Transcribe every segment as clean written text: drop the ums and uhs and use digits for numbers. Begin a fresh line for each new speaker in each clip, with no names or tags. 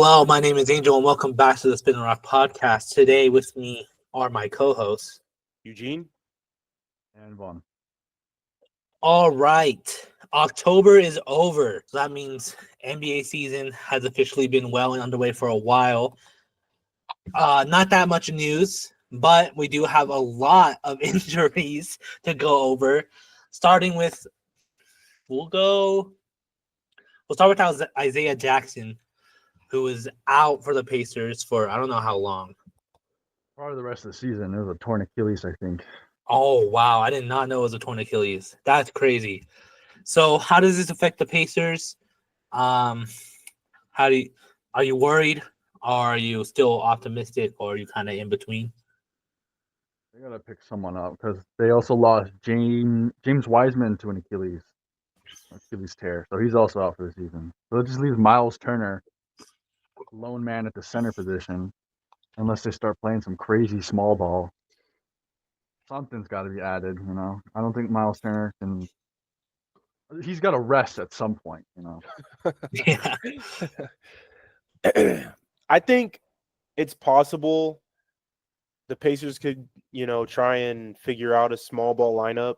Hello, my name is Angel, and welcome back to the Spin and Rock podcast. Today with me are my co-hosts.
Eugene?
And Vaughn.
All right, October is over. So that means NBA season has officially been well and underway for a while. Not that much news, but we do have a lot of injuries to go over. Starting with, we'll start with Isaiah Jackson, who is out for the Pacers for I don't know how long.
Probably the rest of the season. It was a torn Achilles, I think.
Oh wow, I did not know it was a torn Achilles. That's crazy. So how does this affect the Pacers? Um, how do you, are you worried? Or are you still optimistic, or are you kind of in between?
They gotta pick someone up because they also lost James Wiseman to an Achilles tear, so he's also out for the season. So it just leaves Miles Turner, lone man at the center position, unless they start playing some crazy small ball. Something's got to be added, I don't think Miles Turner can. He's got to rest at some point.
Yeah,
I think it's possible the Pacers could, try and figure out a small ball lineup.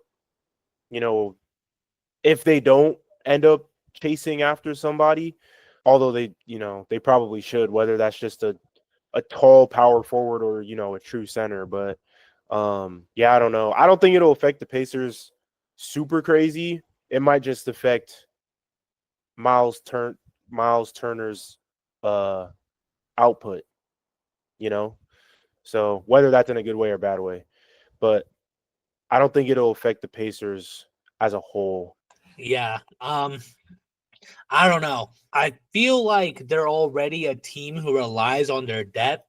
If they don't end up chasing after somebody, although they probably should, whether that's just a tall power forward or, a true center. But yeah, I don't know. I don't think it'll affect the Pacers super crazy. It might just affect Miles Turner's output, you know. So whether that's in a good way or bad way, but I don't think it'll affect the Pacers as a whole.
yeah. I don't know. I feel like they're already a team who relies on their depth,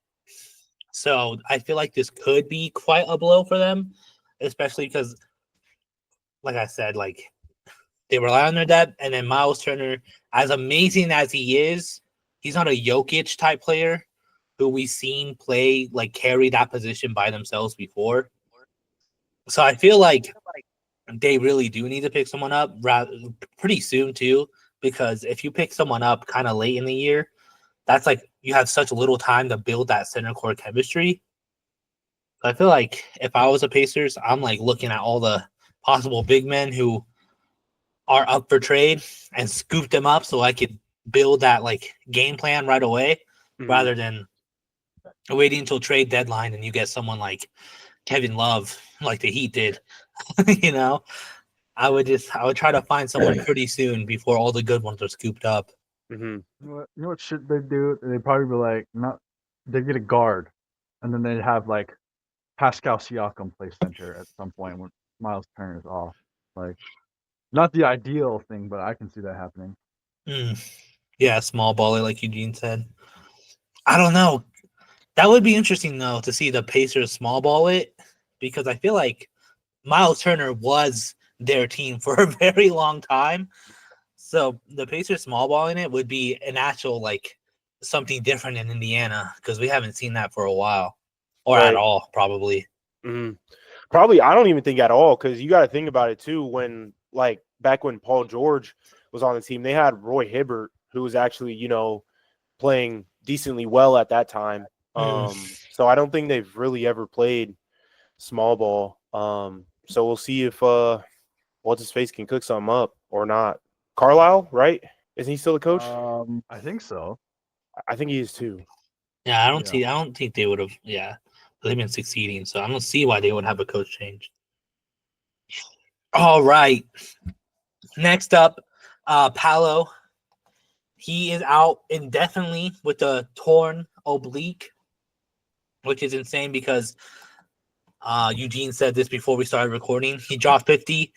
so I feel like this could be quite a blow for them, especially because, like I said, like they rely on their depth, and then Miles Turner, as amazing as he is, he's not a Jokic type player who we've seen play like carry that position by themselves before. So I feel like they really do need to pick someone up pretty soon too, because if you pick someone up kind of late in the year, that's like you have such little time to build that center court chemistry. I feel like if I was a Pacers, I'm like looking at all the possible big men who are up for trade and scoop them up so I could build that like game plan right away rather than waiting until trade deadline and you get someone like Kevin Love like the Heat did. you know, I would try to find someone pretty soon before all the good ones are scooped up.
Mm-hmm.
You know what should they do? They'd probably be like, not. They get a guard, and then they'd have like Pascal Siakam play center at some point when Miles Turner's off. Like, not the ideal thing, but I can see that happening.
Yeah, small baller like Eugene said. I don't know. That would be interesting though to see the Pacers small ball it because I feel like Miles Turner was their team for a very long time. So the Pacers small balling it would be an actual like something different in Indiana because we haven't seen that for a while or at
Right.
all probably.
Mm-hmm. Probably, I don't even think at all, because you got to think about it too. When back when Paul George was on the team, they had Roy Hibbert, who was actually playing decently well at that time. So I don't think they've really ever played small ball. So we'll see if what's his face can cook something up or not. Carlisle, right? Isn't he still the coach?
I think so.
I think he is too.
Yeah,
Yeah.
I don't think they would have. Yeah, they've been succeeding, so I don't see why they would have a coach change. All right, next up, Paolo. He is out indefinitely with a torn oblique, which is insane because Eugene said this before we started recording. He dropped 50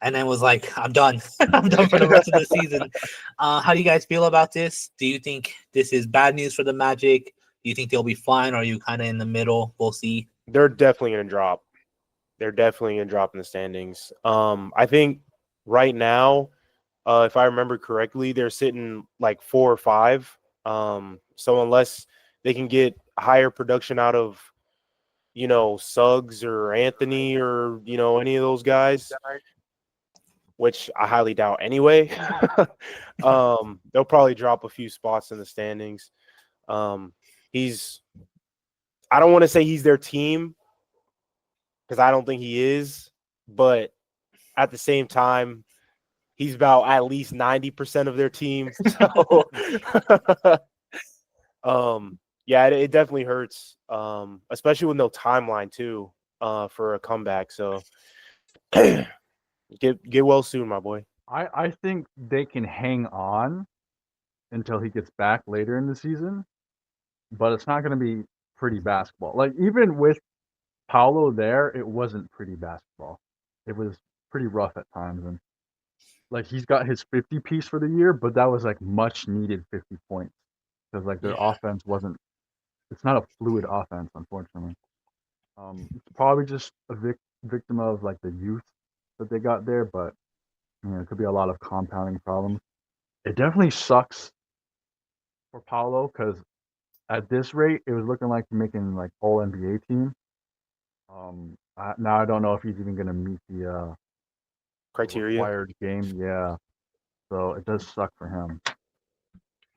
and then was like, I'm done. I'm done for the rest of the season. How do you guys feel about this? Do you think this is bad news for the Magic? Do you think they'll be fine? Or are you kind of in the middle? We'll see.
They're definitely going to drop. They're definitely going to drop in the standings. I think right now, if I remember correctly, they're sitting like 4 or 5. So unless they can get higher production out of, Suggs or Anthony or, any of those guys, which I highly doubt anyway, they'll probably drop a few spots in the standings. He's I don't want to say he's their team because I don't think he is, but at the same time, he's about at least 90% of their team. So, yeah, it definitely hurts, especially with no timeline too, for a comeback. So, get well soon, my boy.
I think they can hang on until he gets back later in the season, but it's not going to be pretty basketball. Like even with Paolo there, it wasn't pretty basketball. It was pretty rough at times, and like he's got his 50 piece for the year, but that was like much needed 50 points because like their
Yeah.
offense wasn't. It's not a fluid offense, unfortunately. It's probably just a victim of like the youth that they got there, but it could be a lot of compounding problems. It definitely sucks for Paolo because at this rate, it was looking like making like all NBA team. Now I don't know if he's even going to meet the
Criteria.
required game. Yeah, so it does suck for him.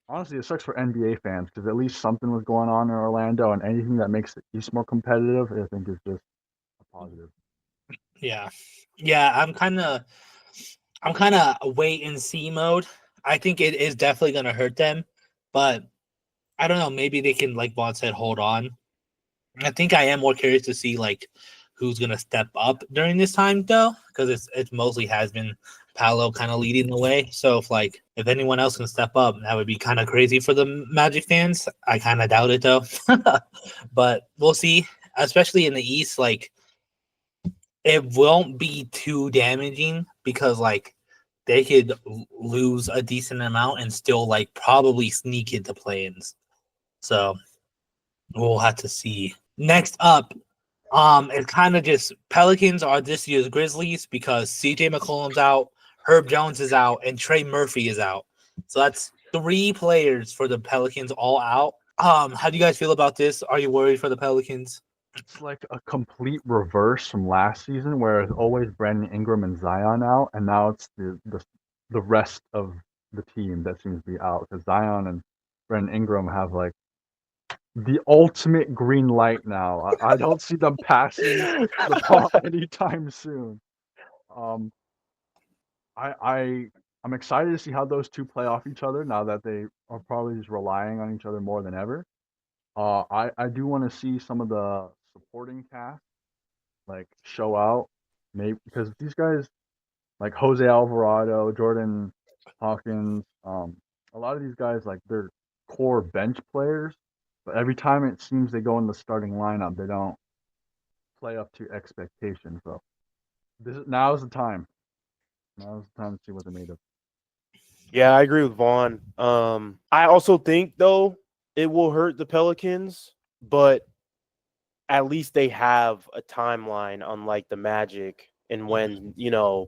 Honestly, it sucks for NBA fans because at least something was going on in Orlando, and anything that makes the East more competitive, I think, is just a positive.
Yeah. I'm kind of wait and see mode. I think it is definitely going to hurt them, but I don't know. Maybe they can, like Vaughn said, hold on. I think I am more curious to see like who's going to step up during this time though, because it mostly has been Paolo kind of leading the way. So if anyone else can step up, that would be kind of crazy for the Magic fans. I kind of doubt it though, but we'll see. Especially in the East, like it won't be too damaging because like they could lose a decent amount and still like probably sneak into play-ins. So we'll have to see. Next up, it's kind of just Pelicans are this year's Grizzlies because CJ McCollum's out, Herb Jones is out, and Trey Murphy is out. So that's 3 players for the Pelicans all out. How do you guys feel about this? Are you worried for the Pelicans?
It's like a complete reverse from last season, where it's always Brandon Ingram and Zion out, and now it's the rest of the team that seems to be out because Zion and Brandon Ingram have like the ultimate green light now. I don't see them passing the ball anytime soon. Um, I'm excited to see how those two play off each other now that they are probably just relying on each other more than ever. I do want to see some of the supporting cast like show out, maybe because these guys like Jose Alvarado, Jordan Hawkins, a lot of these guys like they're core bench players, but every time it seems they go in the starting lineup, they don't play up to expectation. So now's the time. Now's the time to see what they're made of.
Yeah, I agree with Vaughn. I also think though it will hurt the Pelicans, but at least they have a timeline, unlike the Magic, and when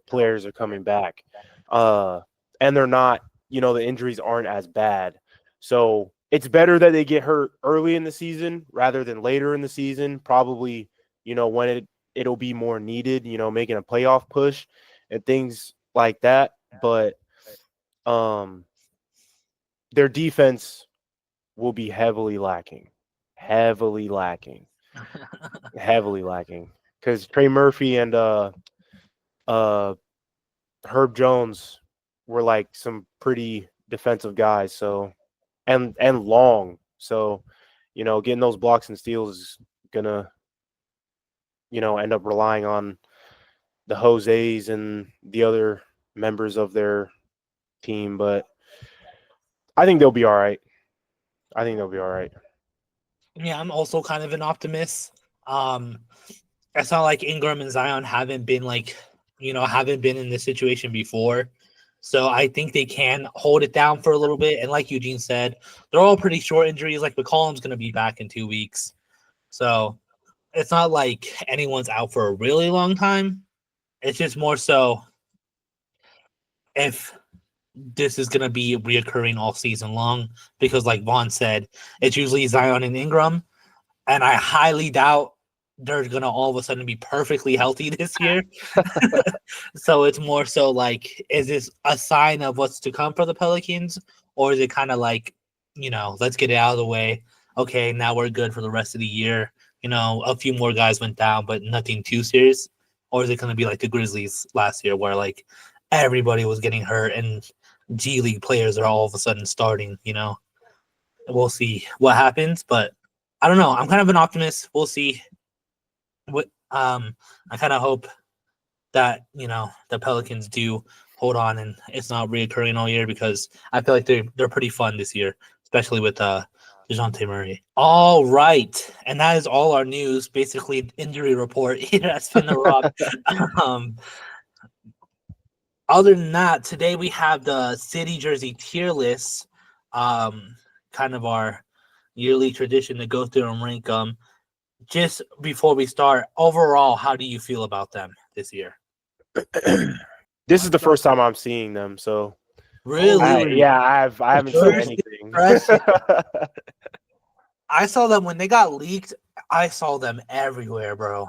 players are coming back, and they're not, the injuries aren't as bad. So it's better that they get hurt early in the season rather than later in the season. Probably, when it'll be more needed. Making a playoff push and things like that. But their defense will be heavily lacking because Trey Murphy and Herb Jones were like some pretty defensive guys. So and long. So getting those blocks and steals is gonna end up relying on the Jose's and the other members of their team. But I think they'll be all right.
Yeah, I'm also kind of an optimist. It's not like Ingram and Zion haven't been in this situation before. So I think they can hold it down for a little bit. And like Eugene said, they're all pretty short injuries. Like McCollum's going to be back in 2 weeks. So it's not like anyone's out for a really long time. It's just more so if this is going to be reoccurring all season long. Because like Vaughn said, it's usually Zion and Ingram. And I highly doubt they're going to all of a sudden be perfectly healthy this year. So it's more so like, is this a sign of what's to come for the Pelicans? Or is it kind of like let's get it out of the way. Okay, now we're good for the rest of the year. A few more guys went down, but nothing too serious. Or is it going to be like the Grizzlies last year, where like everybody was getting hurt and G League players are all of a sudden starting? We'll see what happens, but I don't know. I'm kind of an optimist. We'll see. I kind of hope that the Pelicans do hold on and it's not reoccurring all year, because I feel like they're pretty fun this year, especially with DeJounte Murray. All right, and that is all our news. Basically, injury report here at Spin the Rock. Other than that, today we have the City Jersey tier list. Kind of our yearly tradition to go through and rank them. Just before we start, overall, how do you feel about them this year?
This is the first time I'm seeing them, so
really,
I haven't seen anything.
I saw them when they got leaked. I saw them everywhere, bro.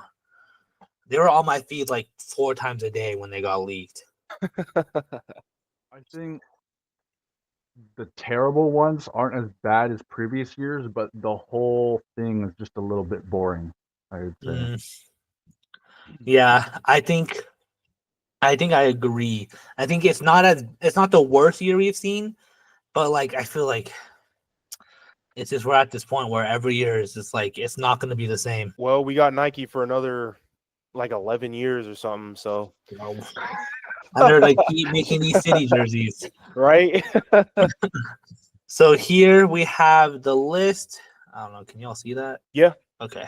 They were on my feed like 4 times a day when they got leaked.
I think the terrible ones aren't as bad as previous years, but the whole thing is just a little bit boring, I would say.
Yeah, I think I agree. I think it's not the worst year we've seen, but like I feel like it's just we're at this point where every year is just like it's not going to be the same.
Well, we got Nike for another like 11 years or something, so
and they're like keep making these City jerseys,
right?
So here we have the list. I don't know. Can y'all see that?
Yeah.
Okay.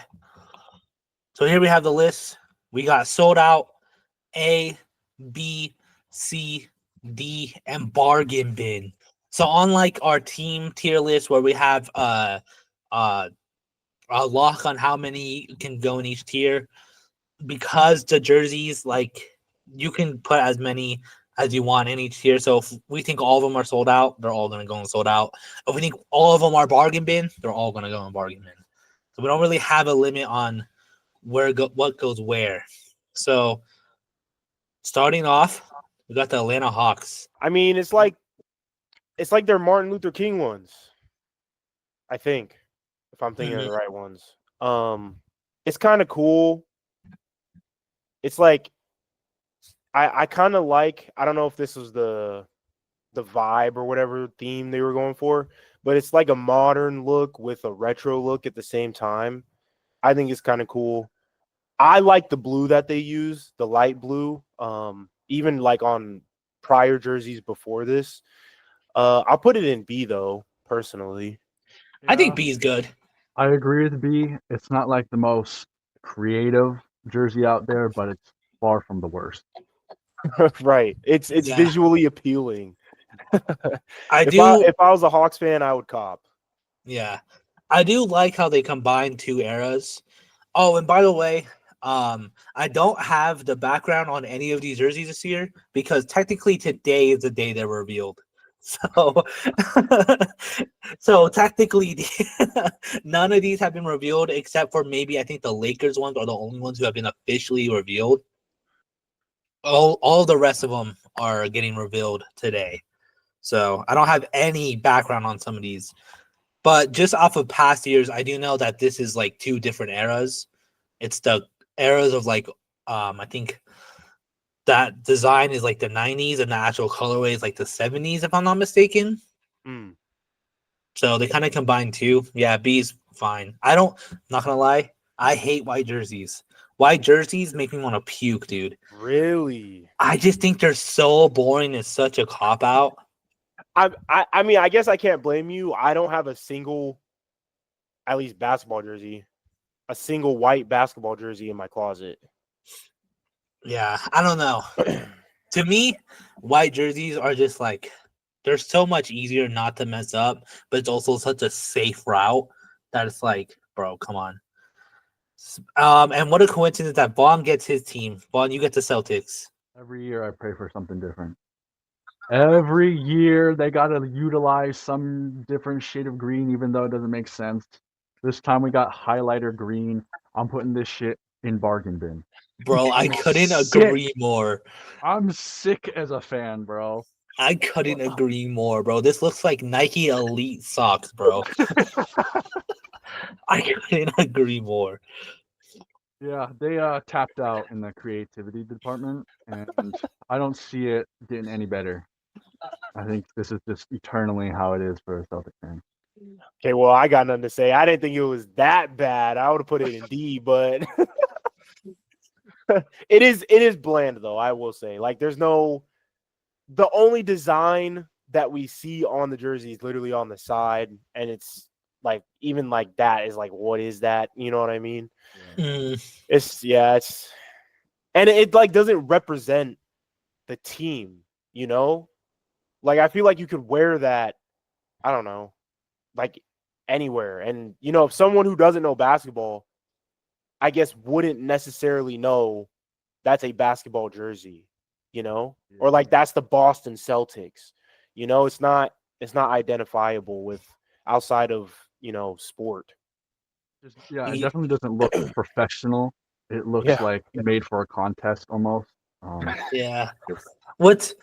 So here we have the list. We got sold out, A, B, C, D, and bargain bin. So unlike our team tier list where we have a lock on how many can go in each tier, because the jerseys, like, you can put as many as you want in each tier. So if we think all of them are sold out, they're all going to go and sold out. If we think all of them are bargain bin, they're all going to go in bargain bin. So we don't really have a limit on what goes where. So starting off, we got the Atlanta Hawks.
I mean, it's like they're Martin Luther King ones. I think, if I'm thinking of the right ones. It's kind of cool. It's like I kind of like, I don't know if this was the vibe or whatever theme they were going for, but it's like a modern look with a retro look at the same time. I think it's kind of cool. I like the blue that they use, the light blue. Even like on prior jerseys before this. I'll put it in B though, personally.
I think B is good.
I agree with B. It's not like the most creative jersey out there, but it's far from the worst.
Right. It's visually appealing. If I was a Hawks fan, I would cop.
Yeah. I do like how they combine 2 eras. Oh, and by the way, I don't have the background on any of these jerseys this year because technically today is the day they're revealed. So technically none of these have been revealed except for maybe I think the Lakers ones are the only ones who have been officially revealed. All the rest of them are getting revealed today. So I don't have any background on some of these. But just off of past years, I do know that this is like 2 different eras. It's the eras of like I think that design is like the 90s and the actual colorway is like the 70s, if I'm not mistaken. So they kind of combine 2. Yeah, B's fine. Not gonna lie, I hate white jerseys. White jerseys make me want to puke, dude.
Really?
I just think they're so boring. It's such a cop out.
I mean, I guess I can't blame you. I don't have a single, at least basketball jersey, a single white basketball jersey in my closet.
Yeah, I don't know. To me, white jerseys are just like, they're so much easier not to mess up, but it's also such a safe route that it's like, bro, come on. And what a coincidence that Vaughn gets his team. Vaughn, you get the Celtics.
Every year I pray for something different. Every year they got to utilize some different shade of green, even though it doesn't make sense. This time we got highlighter green. I'm putting this shit in bargain bin.
Bro, I couldn't agree more.
I'm sick as a fan, bro.
I couldn't agree more, bro. This looks like Nike Elite socks, bro. I couldn't agree more.
Yeah, they tapped out in the creativity department, and I don't see it getting any better. I think this is just eternally how it is for a Celtic fan.
Okay, well, I got nothing to say. I didn't think it was that bad. I would have put it in D, but it is bland though, I will say. Like there's no the only design that we see on the jersey is literally on the side, and it's like even like that is like what is that? You know what I mean? It's and it like doesn't represent the team, you know? Like I feel like you could wear that, I don't know, like anywhere. And you know, if someone who doesn't know basketball, I guess wouldn't necessarily know that's a basketball jersey, you know? Or like that's the Boston Celtics. You know, it's not identifiable with outside of, you know, sport.
Yeah, it
Ye-
definitely doesn't look professional. It looks
Yeah.
like made for a contest almost.
Yeah. What's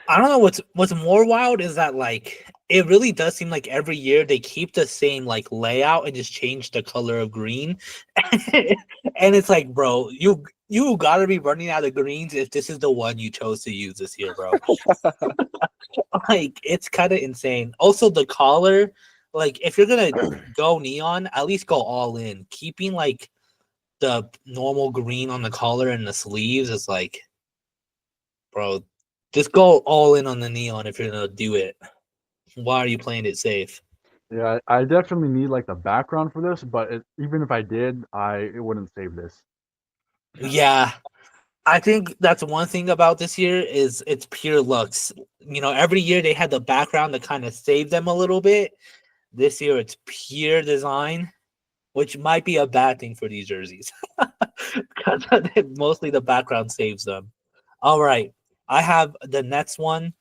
I don't know what's more wild is that like it really does seem like every year they keep the same like layout and just change the color of green. And it's like, bro, you gotta be running out of greens if this is the one you chose to use this year, bro. Like it's kind of insane. Also, the collar, like if you're gonna go neon, at least go all in. Keeping like the normal green on the collar and the sleeves is like, bro, just go all in on the neon if you're gonna do it. Why are you playing it safe?
Yeah, I definitely need like the background for this, but even if I did, it wouldn't save this.
Yeah, I think that's one thing about this year is it's pure looks. You know, every year they had the background to kind of save them a little bit. This year it's pure design, which might be a bad thing for these jerseys because mostly the background saves them. All right, I have the Nets one.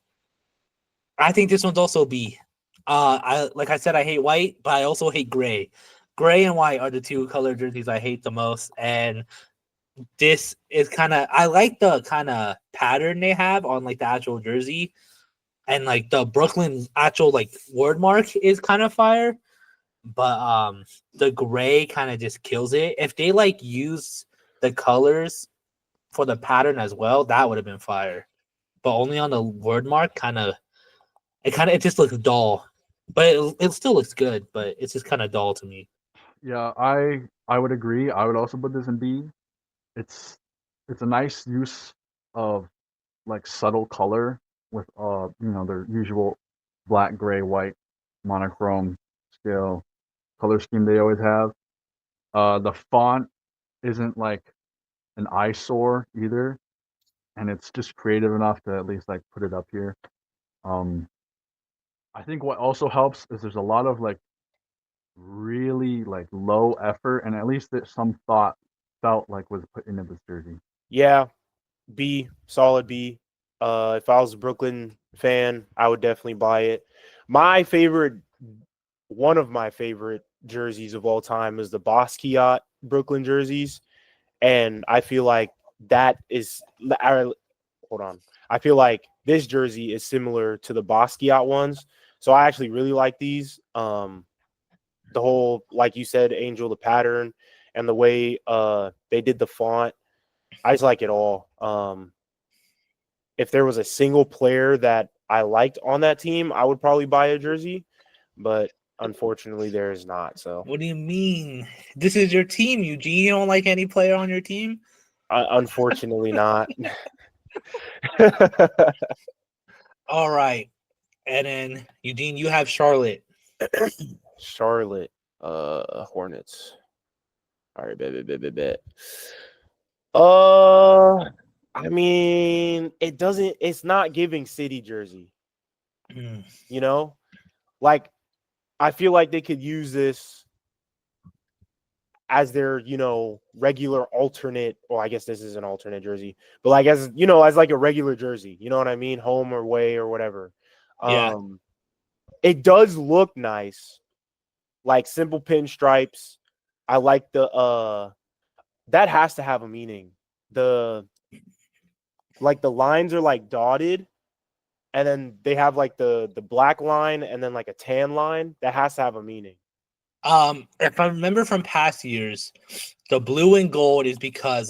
I think this one's also B. I like I said, I hate white, but I also hate gray. Gray and white are the two color jerseys I hate the most, and this is kind of I like the kind of pattern they have on like the actual jersey, and like the Brooklyn actual like word mark is kind of fire, but the gray kind of just kills it. If they like use the colors for the pattern as well, that would have been fire. But only on the word mark, it just looks dull. But it still looks good, but it's just kind of dull to me.
Yeah, I would agree. I would also put this in B. It's it's a nice use of like subtle color with their usual black, gray, white monochrome scale color scheme they always have. The font isn't like an eyesore either, and it's just creative enough to at least like put it up here. Um, I think what also helps is there's a lot of like really like low effort, and at least that some thought felt like was put into this jersey.
Yeah, B, solid B. If I was a Brooklyn fan, I would definitely buy it. My favorite, one of my favorite jerseys of all time is the Basquiat Brooklyn jerseys, and I feel like that is. Hold on, I feel like this jersey is similar to the Basquiat ones, so I actually really like these. The whole, like you said, Angel, the pattern and the way they did the font, I just like it all. If there was a single player that I liked on that team, I would probably buy a jersey, but unfortunately, there is not. So,
What do you mean? This is your team, Eugene. You don't like any player on your team?
unfortunately, not.
All right. And then Eugene, you have Charlotte.
Charlotte, Hornets. All right, bet. I mean, it's not giving city jersey,
Hmm.
you know? Like, I feel like they could use this as their, you know, regular alternate, or I guess this is an alternate jersey, but like as, you know, as like a regular jersey, you know what I mean? Home or away or whatever.
Yeah.
It does look nice, like simple pinstripes. I like the that has to have a meaning. The like the lines are like dotted, and then they have like the black line and then like a tan line. That has to have a meaning.
If I remember from past years, the blue and gold is because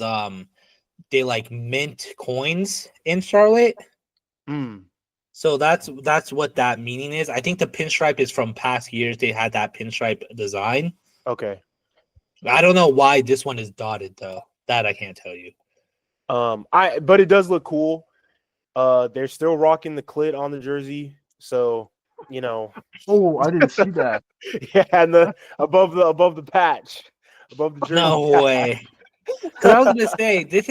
they like mint coins in Charlotte.
Mm,
So that's what that meaning is. I think the pinstripe is from past years. They had that pinstripe design.
okay.
I don't know why this one is dotted though. That I can't tell you.
But it does look cool. They're still rocking the clit on the jersey, so you know,
Oh, I didn't see that.
yeah, and the above the patch, above the jersey.
No
patch.
way. Because I was gonna say this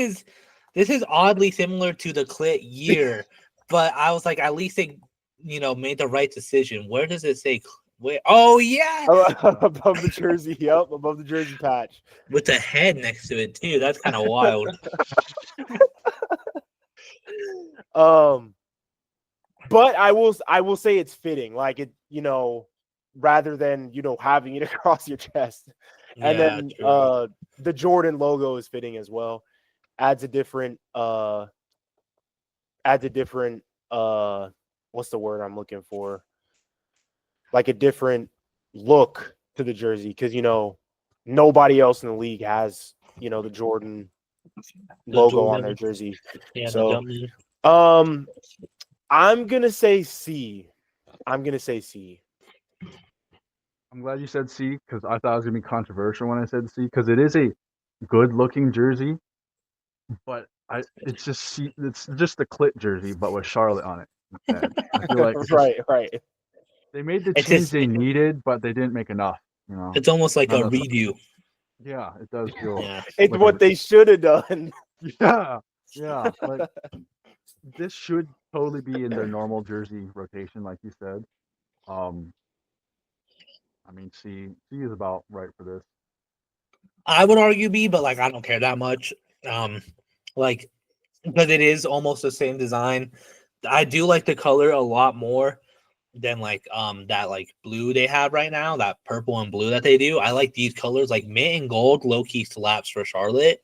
is oddly similar to the clit year, but I was like, at least they made the right decision. Where does it say? Where? Oh yeah,
Above the jersey. Yep, above the jersey patch.
with the head next to it too. That's kind of wild.
But I will say it's fitting, like it, rather than having it across your chest. And
Yeah,
then
true.
the Jordan logo is fitting as well. Adds a different what's the word I'm looking for? Like a different look to the jersey, because nobody else in the league has the Jordan logo on their jersey.
Yeah,
So
the
I'm gonna say C. I'm
glad you said C because I thought it was gonna be controversial when I said C because it is a good-looking jersey, but it's just C. It's just the clit jersey, but with Charlotte on it instead. I feel like
right.
they made the
It's
change
just
they needed, but they didn't make enough.
it's almost like a
Not enough.
redo.
Yeah, it does feel.
Yeah.
It's
like
what they should have done.
Yeah, yeah. Like this should totally be in their normal jersey rotation, like you said. I mean, C is about right for this.
I would argue B, but like I don't care that much. Like because it is almost the same design. I do like the color a lot more than like that like blue they have right now, that purple and blue that they do. I like these colors, like mint and gold, low key slaps for Charlotte.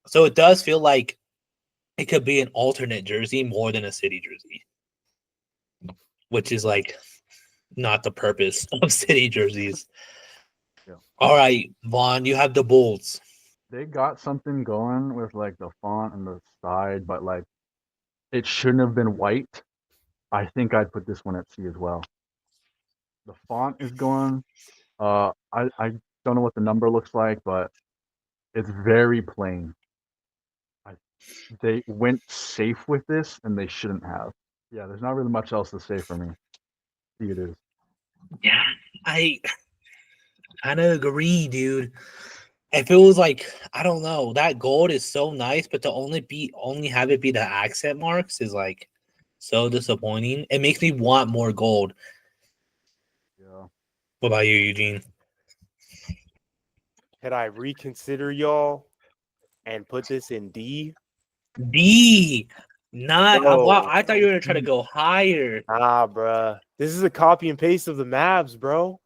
So it does feel like it could be an alternate jersey more than a city jersey, which is like not the purpose of city jerseys.
Yeah.
All right, Vaughn, you have the Bulls.
They got something going with like the font and the side, but like it shouldn't have been white. I think I'd put this one at C as well. The font is going. I don't know what the number looks like, but it's very plain. They went safe with this, and they shouldn't have. Yeah, there's not really much else to say for me. C it is.
Yeah, I kind of agree, dude. If it was like, I don't know, that gold is so nice, but to only have it be the accent marks is like so disappointing. It makes me want more gold.
Yeah.
What about you, Eugene?
Could I reconsider y'all and put this in D?
D. Not
Bro.
wow, I thought you were gonna try to go higher.
Nah, bruh. This is a copy and paste of the Mavs, bro.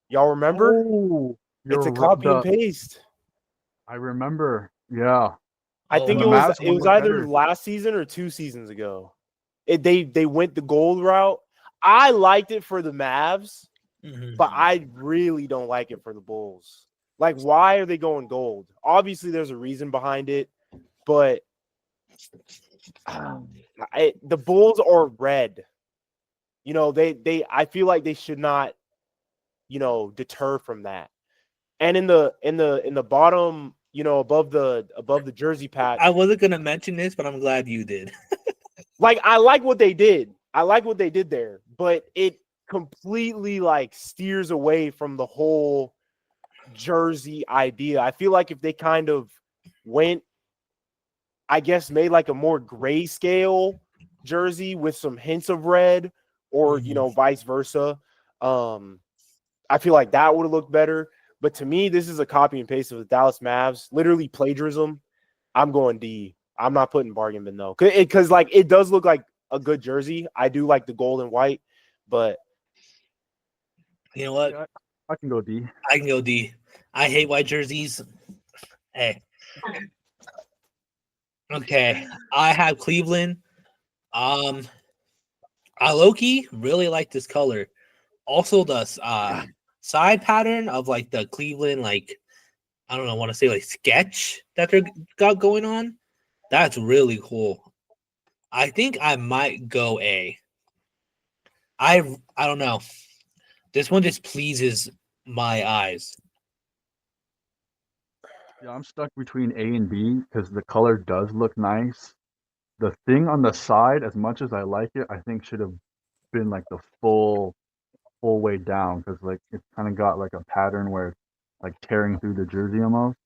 Y'all remember?
Oh,
It's a copy and paste.
I remember. Yeah.
I think
the
it was
Mavs one looked
either
better.
last season or 2 seasons ago. They went the gold route. I liked it for the Mavs, but I really don't like it for the Bulls. Like, why are they going gold? Obviously, there's a reason behind it, but the Bulls are red. I feel like they should not, deter from that. And in the bottom, above the jersey patch,
I wasn't gonna mention this, but I'm glad you did.
like I like what they did. I like what they did there, but it completely like steers away from the whole jersey idea. I feel like if they kind of went, I guess, made like a more grayscale jersey with some hints of red, or vice versa. I feel like that would have looked better. But to me, this is a copy and paste of the Dallas Mavs. Literally plagiarism. I'm going D. I'm not putting bargain bin though, because like it does look like a good jersey. I do like the gold and white, but
You know what?
Yeah, I can go D.
I can go D. I hate white jerseys. Hey. Okay. I have Cleveland. I low-key really like this color. Also, the side pattern of like the Cleveland, like I don't know, want to say like sketch that they got going on. That's really cool. I think I might go A. I don't know. This one just pleases my eyes.
Yeah, I'm stuck between A and B because the color does look nice. The thing on the side, as much as I like it, I think should have been like the full way down because like it's kind of got like a pattern where it's like tearing through the jersey almost.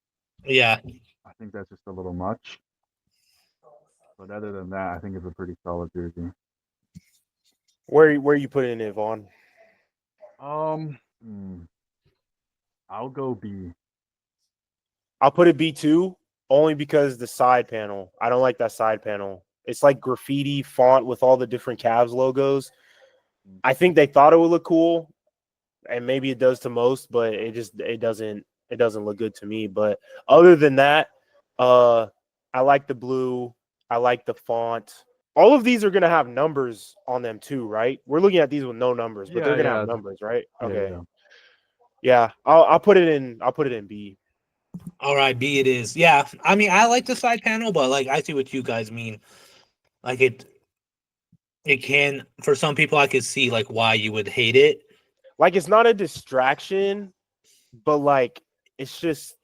Yeah.
I think that's just a little much. But other than that, I think it's a pretty solid jersey.
Where you putting it, Vaughn?
Hmm, I'll go B.
I'll put it B2 only because the side panel. I don't like that side panel. It's like graffiti font with all the different Cavs logos. I think they thought it would look cool, and maybe it does to most, but it doesn't look good to me. But other than that, I like the blue. I like the font. All of these are gonna have numbers on them too, right? We're looking at these with no numbers, but they're gonna have numbers, right? Okay. Yeah. I'll put it in B.
All right, B it is. Yeah, I mean, I like the side panel, but like, I see what you guys mean. Like it can for some people, I could see like why you would hate it.
Like it's not a distraction, but like it's just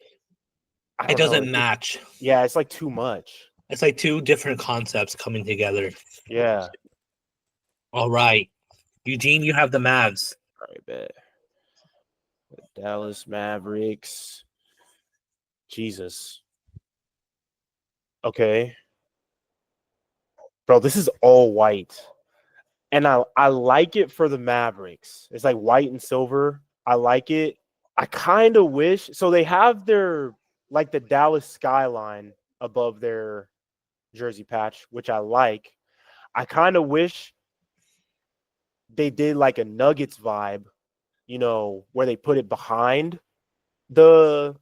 It doesn't match.
Yeah, it's like too much.
It's like two different concepts coming together.
Yeah.
All right, Eugene, you have the Mavs.
All right, bet. The Dallas Mavericks. Jesus. Okay. Bro, this is all white. And I like it for the Mavericks. It's like white and silver. I like it. I kind of wish so they have their like the Dallas skyline above their jersey patch, which I like. I kind of wish they did like a Nuggets vibe, you know, where they put it behind the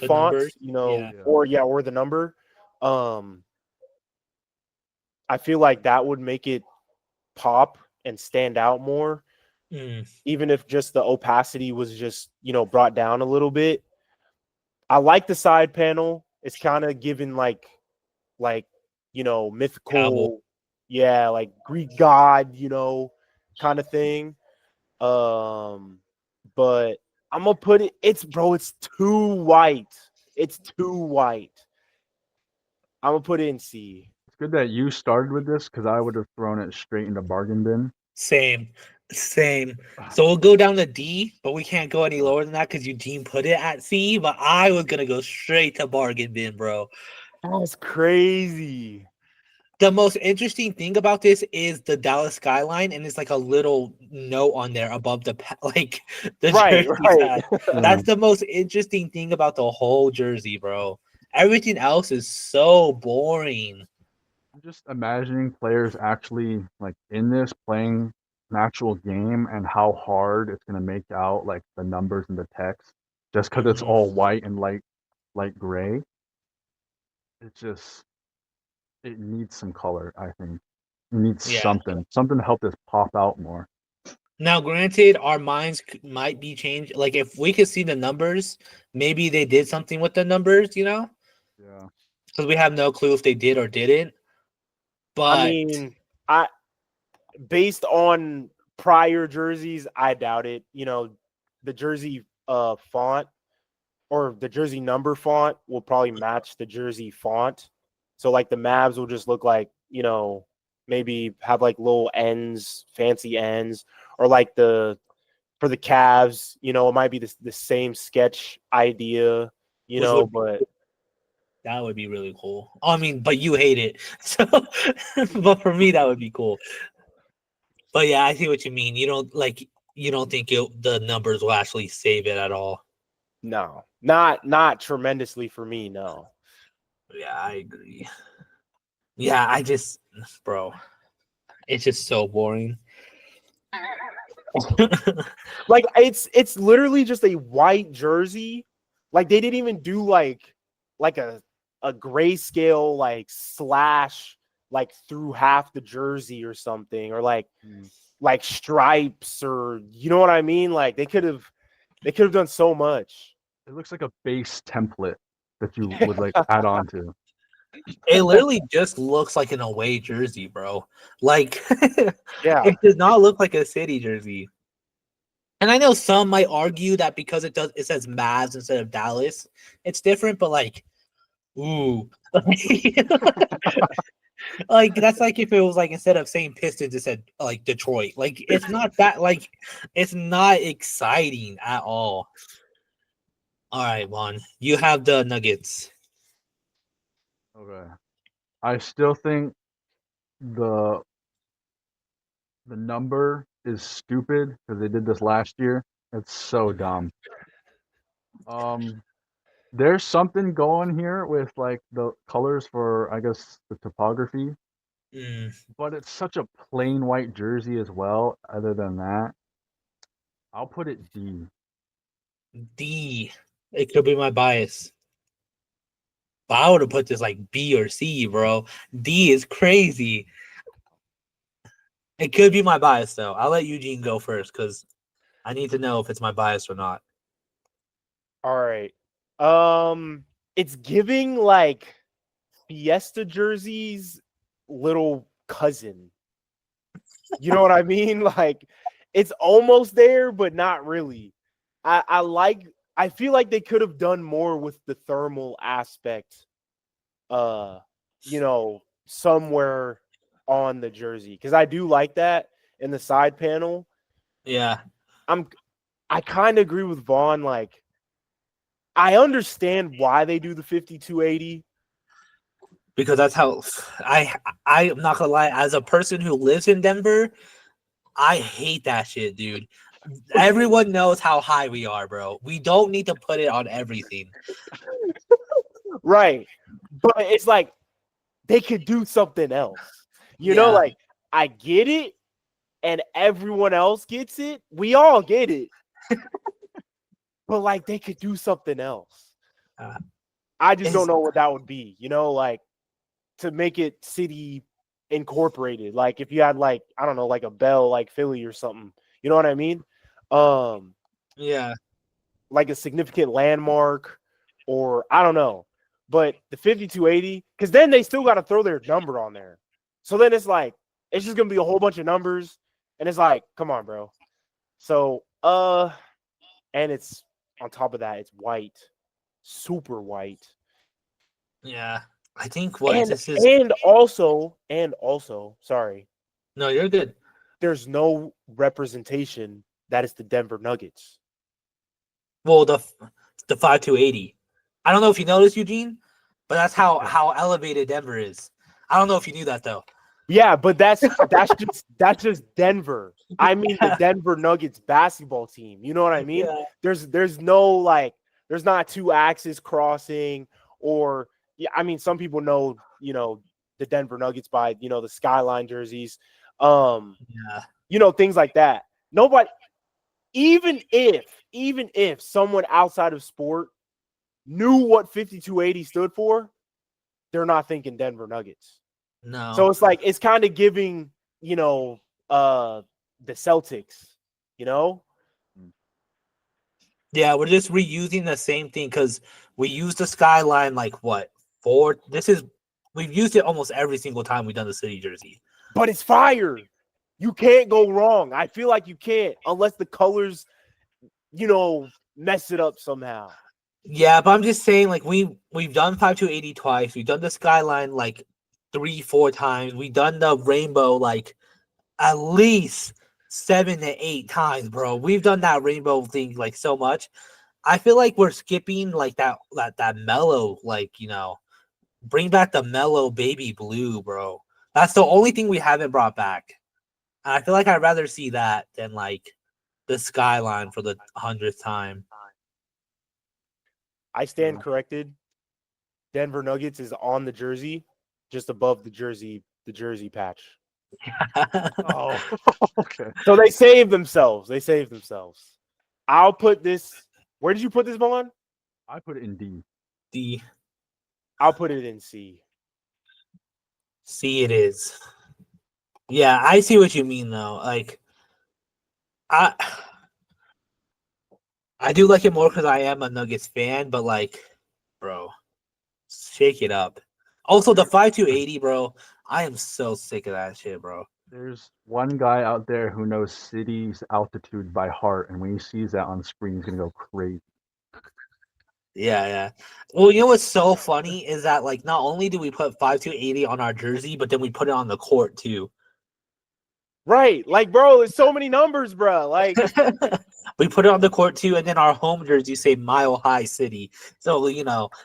font,
numbers?
you know,
Yeah.
or the number. I feel like that would make it pop and stand out more. Even if just the opacity was just, you know, brought down a little bit. I like the side panel. It's kind of given like, you know, mythical,
Cowboy.
yeah, like Greek god, you know, kind of thing. But I'm gonna put it. It's too white. It's too white. I'm gonna put it in C.
It's good that you started with this because I would have thrown it straight into bargain bin.
Same. So we'll go down to D, but we can't go any lower than that because Eugene put it at C. But I was gonna go straight to bargain bin, bro.
That's crazy.
The most interesting thing about this is the Dallas skyline, and it's like a little note on there above the like the
Right.
jersey. That's the most interesting thing about the whole jersey, bro. Everything else is so boring.
I'm just imagining players actually like in this playing an actual game and how hard it's gonna make out like the numbers and the text just because it's all white and light gray. It needs some color, I think. It needs something to help this pop out more.
Now, granted, our minds might be changed. Like, if we could see the numbers, maybe they did something with the numbers, you know?
Yeah.
Because we have no clue if they did or didn't. But
I mean, based on prior jerseys, I doubt it. You know, the jersey font or the jersey number font will probably match the jersey font. So like the Mavs will just look like, you know, maybe have like little ends, fancy ends, or like for the Cavs, you know, it might be the same sketch idea, you know, but
that would be really cool. I mean, but you hate it. So but for me that would be cool. But yeah, I see what you mean. You don't think the numbers will actually save it at all.
No. Not tremendously for me, no.
Yeah, I agree. Yeah, bro, it's just so boring.
Like it's literally just a white jersey. Like they didn't even do like a grayscale like slash like through half the jersey or something, or like
Mm.
stripes, or you know what I mean? Like they could have done so much.
It looks like a base template that you would like add on to.
It literally just looks like an away jersey, bro. Like
Yeah.
it does not look like a city jersey. And I know some might argue that because it says Mavs instead of Dallas, it's different, but like, ooh. Like that's like if it was like instead of saying Pistons, it said like Detroit. Like it's not that like it's not exciting at all. All right, Juan, you have the Nuggets.
Okay. I still think the number is stupid because they did this last year. It's so dumb. There's something going here with like the colors for I guess the topography,
Mm,
but it's such a plain white jersey as well. Other than that, I'll put it D.
D. It could be my bias. But I would have put this like B or C, bro. D is crazy. It could be my bias though. I'll let Eugene go first because I need to know if it's my bias or not.
All right. It's giving like Fiesta jerseys little cousin. You know what I mean? Like it's almost there, but not really. I feel like they could have done more with the thermal aspect, you know, somewhere on the jersey. Because I do like that in the side panel.
Yeah.
I kind of agree with Vaughn, like I understand why they do the 5280.
Because that's how I'm not gonna lie, as a person who lives in Denver, I hate that shit, dude. Everyone knows how high we are, bro. We don't need to put it on everything.
Right. But it's like they could do something else. You know,
Yeah.
like I get it and everyone else gets it. We all get it. But like they could do something else.
Uh,
I just
is
don't know what that would be, you know, like to make it city incorporated. Like if you had like, I don't know, like a bell like Philly or something. You know what I mean?
yeah.
Like a significant landmark, or I don't know. But the 5280, because then they still got to throw their number on there. So then it's like, it's just gonna be a whole bunch of numbers, and it's like, come on, bro. So, and it's on top of that, it's white, super white,
Yeah. I think what
and
this is
and also, sorry,
no, you're good.
there's no representation that is the Denver Nuggets.
Well, the 5280. I don't know if you noticed, Eugene, but that's how elevated Denver is. I don't know if you knew that though.
Yeah, but that's just Denver. I mean the Denver Nuggets basketball team. You know what I mean?
Yeah.
There's no like there's not two axes crossing, or yeah, I mean some people know, you know, the Denver Nuggets by, you know, the skyline jerseys.
Yeah.
You know, things like that. Nobody, even if someone outside of sport knew what 5280 stood for, they're not thinking Denver Nuggets.
No.
So it's like it's kind of giving, you know, the Celtics, you know?
Yeah, we're just reusing the same thing because we use the skyline like what? We've used it almost every single time we've done the city jersey.
But it's fire. You can't go wrong. I feel like you can't unless the colors, you know, mess it up somehow.
Yeah, but I'm just saying, like we've done 5280 twice. We've done the skyline like 3-4 times. We've done the rainbow like at least 7 to 8 times, bro. We've done that rainbow thing like so much. I feel like we're skipping like that mellow, like, you know, bring back the mellow baby blue, bro. That's the only thing we haven't brought back. And I feel like I'd rather see that than like the skyline for the 100th time.
I stand corrected. Denver Nuggets is on the jersey, just above the jersey patch.
Oh, okay.
So they saved themselves. I'll put this. Where did you put this, Vaughn?
I put it in D.
The
I'll put it in C.
See, it is. Yeah, I see what you mean though. Like, I I do like it more because I am a Nuggets fan, but like, bro, shake it up. Also, the 5280, bro. I am so sick of that shit, bro.
There's one guy out there who knows cities' altitude by heart, and when he sees that on screen, he's gonna go crazy.
Yeah, yeah. Well, you know what's so funny is that like not only do we put 5280 on our jersey, but then we put it on the court too.
Right. Like, bro, there's so many numbers, bro. Like,
We put it on the court too, and then our home jersey say Mile High City. So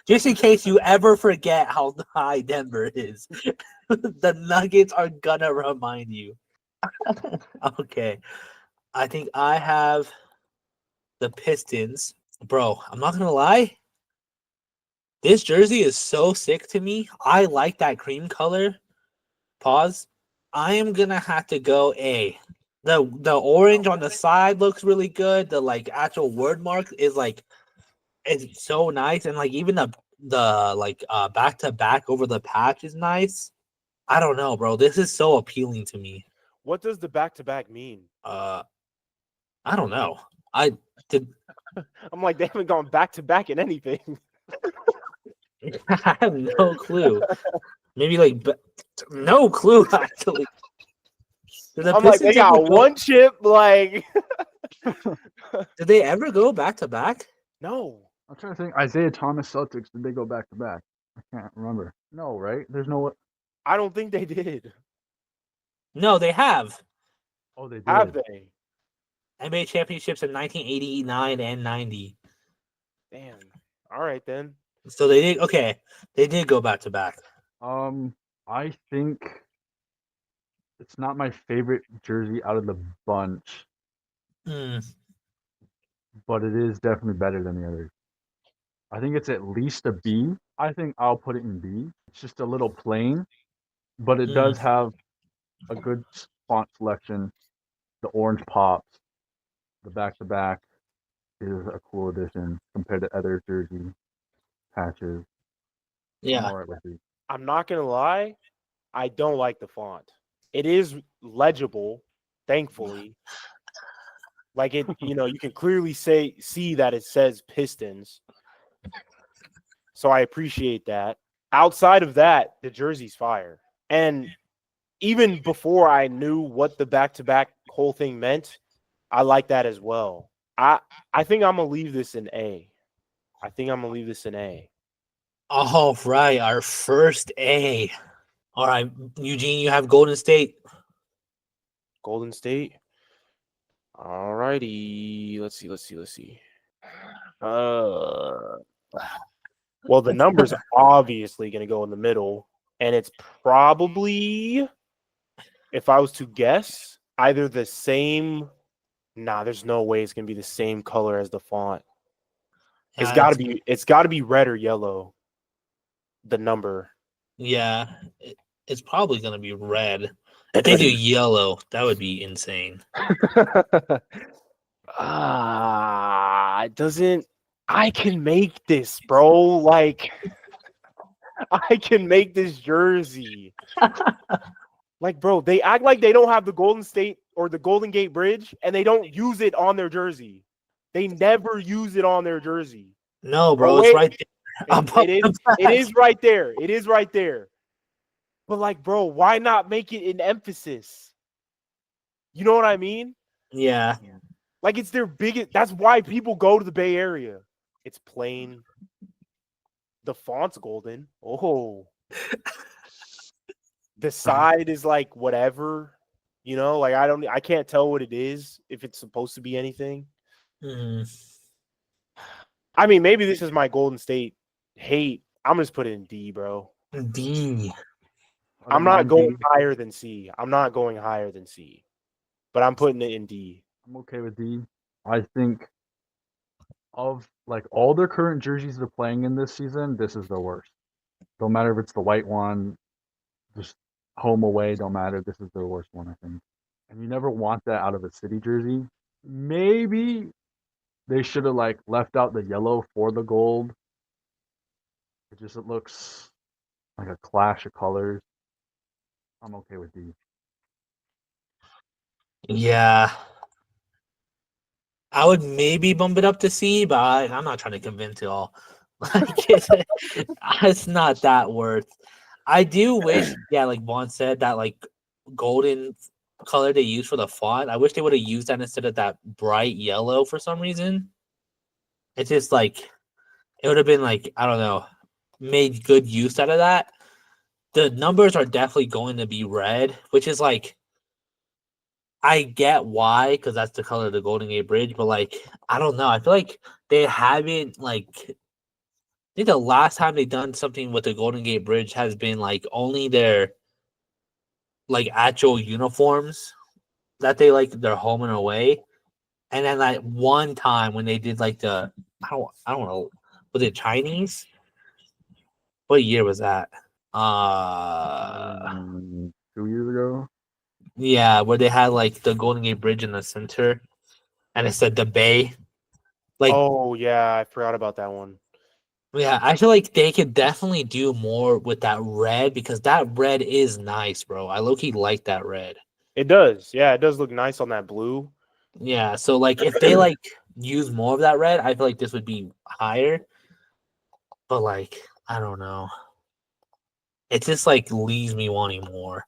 just in case you ever forget how high Denver is, the Nuggets are gonna remind you. Okay, I think I have the Pistons, bro. I'm not gonna lie. This jersey is so sick to me. I like that cream color. Pause. I am gonna have to go A. The orange on the side looks really good. The like actual word mark is like it's so nice, and like even the like back to back over the patch is nice. I don't know, bro. This is so appealing to me.
what does the back-to-back mean?
I don't know. I did.
I'm like, they haven't gone back-to-back in anything.
I have no clue. Maybe like no clue actually. Did the
I'm like, they
Pistons ever
got one chip. Like,
Did they ever go back to back?
no.
I'm trying to think. Isaiah Thomas Celtics, did they go back to back? I can't remember. No, right? There's no.
I don't think they did.
No, they have.
Oh, they did.
Have they?
NBA championships in 1989 and 90.
Damn. All right, then.
So they did. Okay, they did go back to back.
I think it's not my favorite jersey out of the bunch,
Hmm.
but it is definitely better than the others. I think it's at least a B. I think I'll put it in B. It's just a little plain, but it does have a good font selection. The orange pops. The back to back is a cool addition compared to other jersey patches. I'm
Yeah.
all right with it.
I'm not gonna lie. I don't like the font. It is legible, thankfully. Like it, you can clearly see that it says Pistons. So I appreciate that. Outside of that, the jersey's fire. And even before I knew what the back-to-back whole thing meant, I like that as well. I think I'm gonna leave this in A. I think I'm gonna leave this in A.
All right, our first A. All right, Eugene, you have Golden State.
Golden State. All righty. Let's see. Well, the numbers are obviously going to go in the middle, and it's probably, if I was to guess, either the same. Nah, there's no way it's going to be the same color as the font. It's got to be. It's got to be red or yellow. The number.
Yeah, it's probably gonna be red. If they do yellow, that would be insane.
It doesn't. I can make this, bro. Like, I can make this jersey. Like, bro, they act like they don't have the Golden State or the Golden Gate Bridge, and they don't use it on their jersey. They never use it on their jersey.
No, bro, it's right there.
It is right there. It is right there. But like, bro, why not make it an emphasis? You know what I mean?
Yeah.
Like, it's their biggest. That's why people go to the Bay Area. It's plain. The font's golden. Oh. The side is like whatever. Like I can't tell what it is, if it's supposed to be anything. I mean, maybe this is my Golden State hate. I'm just put it in D, bro.
D.
I'm not going higher than C. But I'm putting it in D.
I'm okay with D. I think of like all their current jerseys they're playing in this season, this is the worst. Don't matter if it's the white one, just home away, don't matter. This is the worst one, I think. And you never want that out of a city jersey. Maybe they should have like left out the yellow for the gold. It looks like a clash of colors. I'm okay with D.
Yeah. I would maybe bump it up to C, but I'm not trying to convince y'all. Like it's not that worth. I do wish, yeah, like Vaughn said, that like golden color they use for the font. I wish they would have used that instead of that bright yellow for some reason. It's just like it would have been like, I don't know, made good use out of that. The numbers are definitely going to be red, which is like I get why, because that's the color of the Golden Gate Bridge, but like I don't know. I feel like they haven't like I think the last time they done something with the Golden Gate Bridge has been like only their like actual uniforms that they like their home and away. And then like one time when they did like the I don't know, was it Chinese? What year was that?
2 years ago.
Yeah, where they had like the Golden Gate Bridge in the center and it said the Bay. Like
Oh yeah, I forgot about that one.
yeah, I feel like they could definitely do more with that red because that red is nice, bro. I low-key like that red.
It does. Yeah, it does look nice on that blue.
Yeah, so like if they like use more of that red, I feel like this would be higher. But like, I don't know. It just like leaves me wanting more.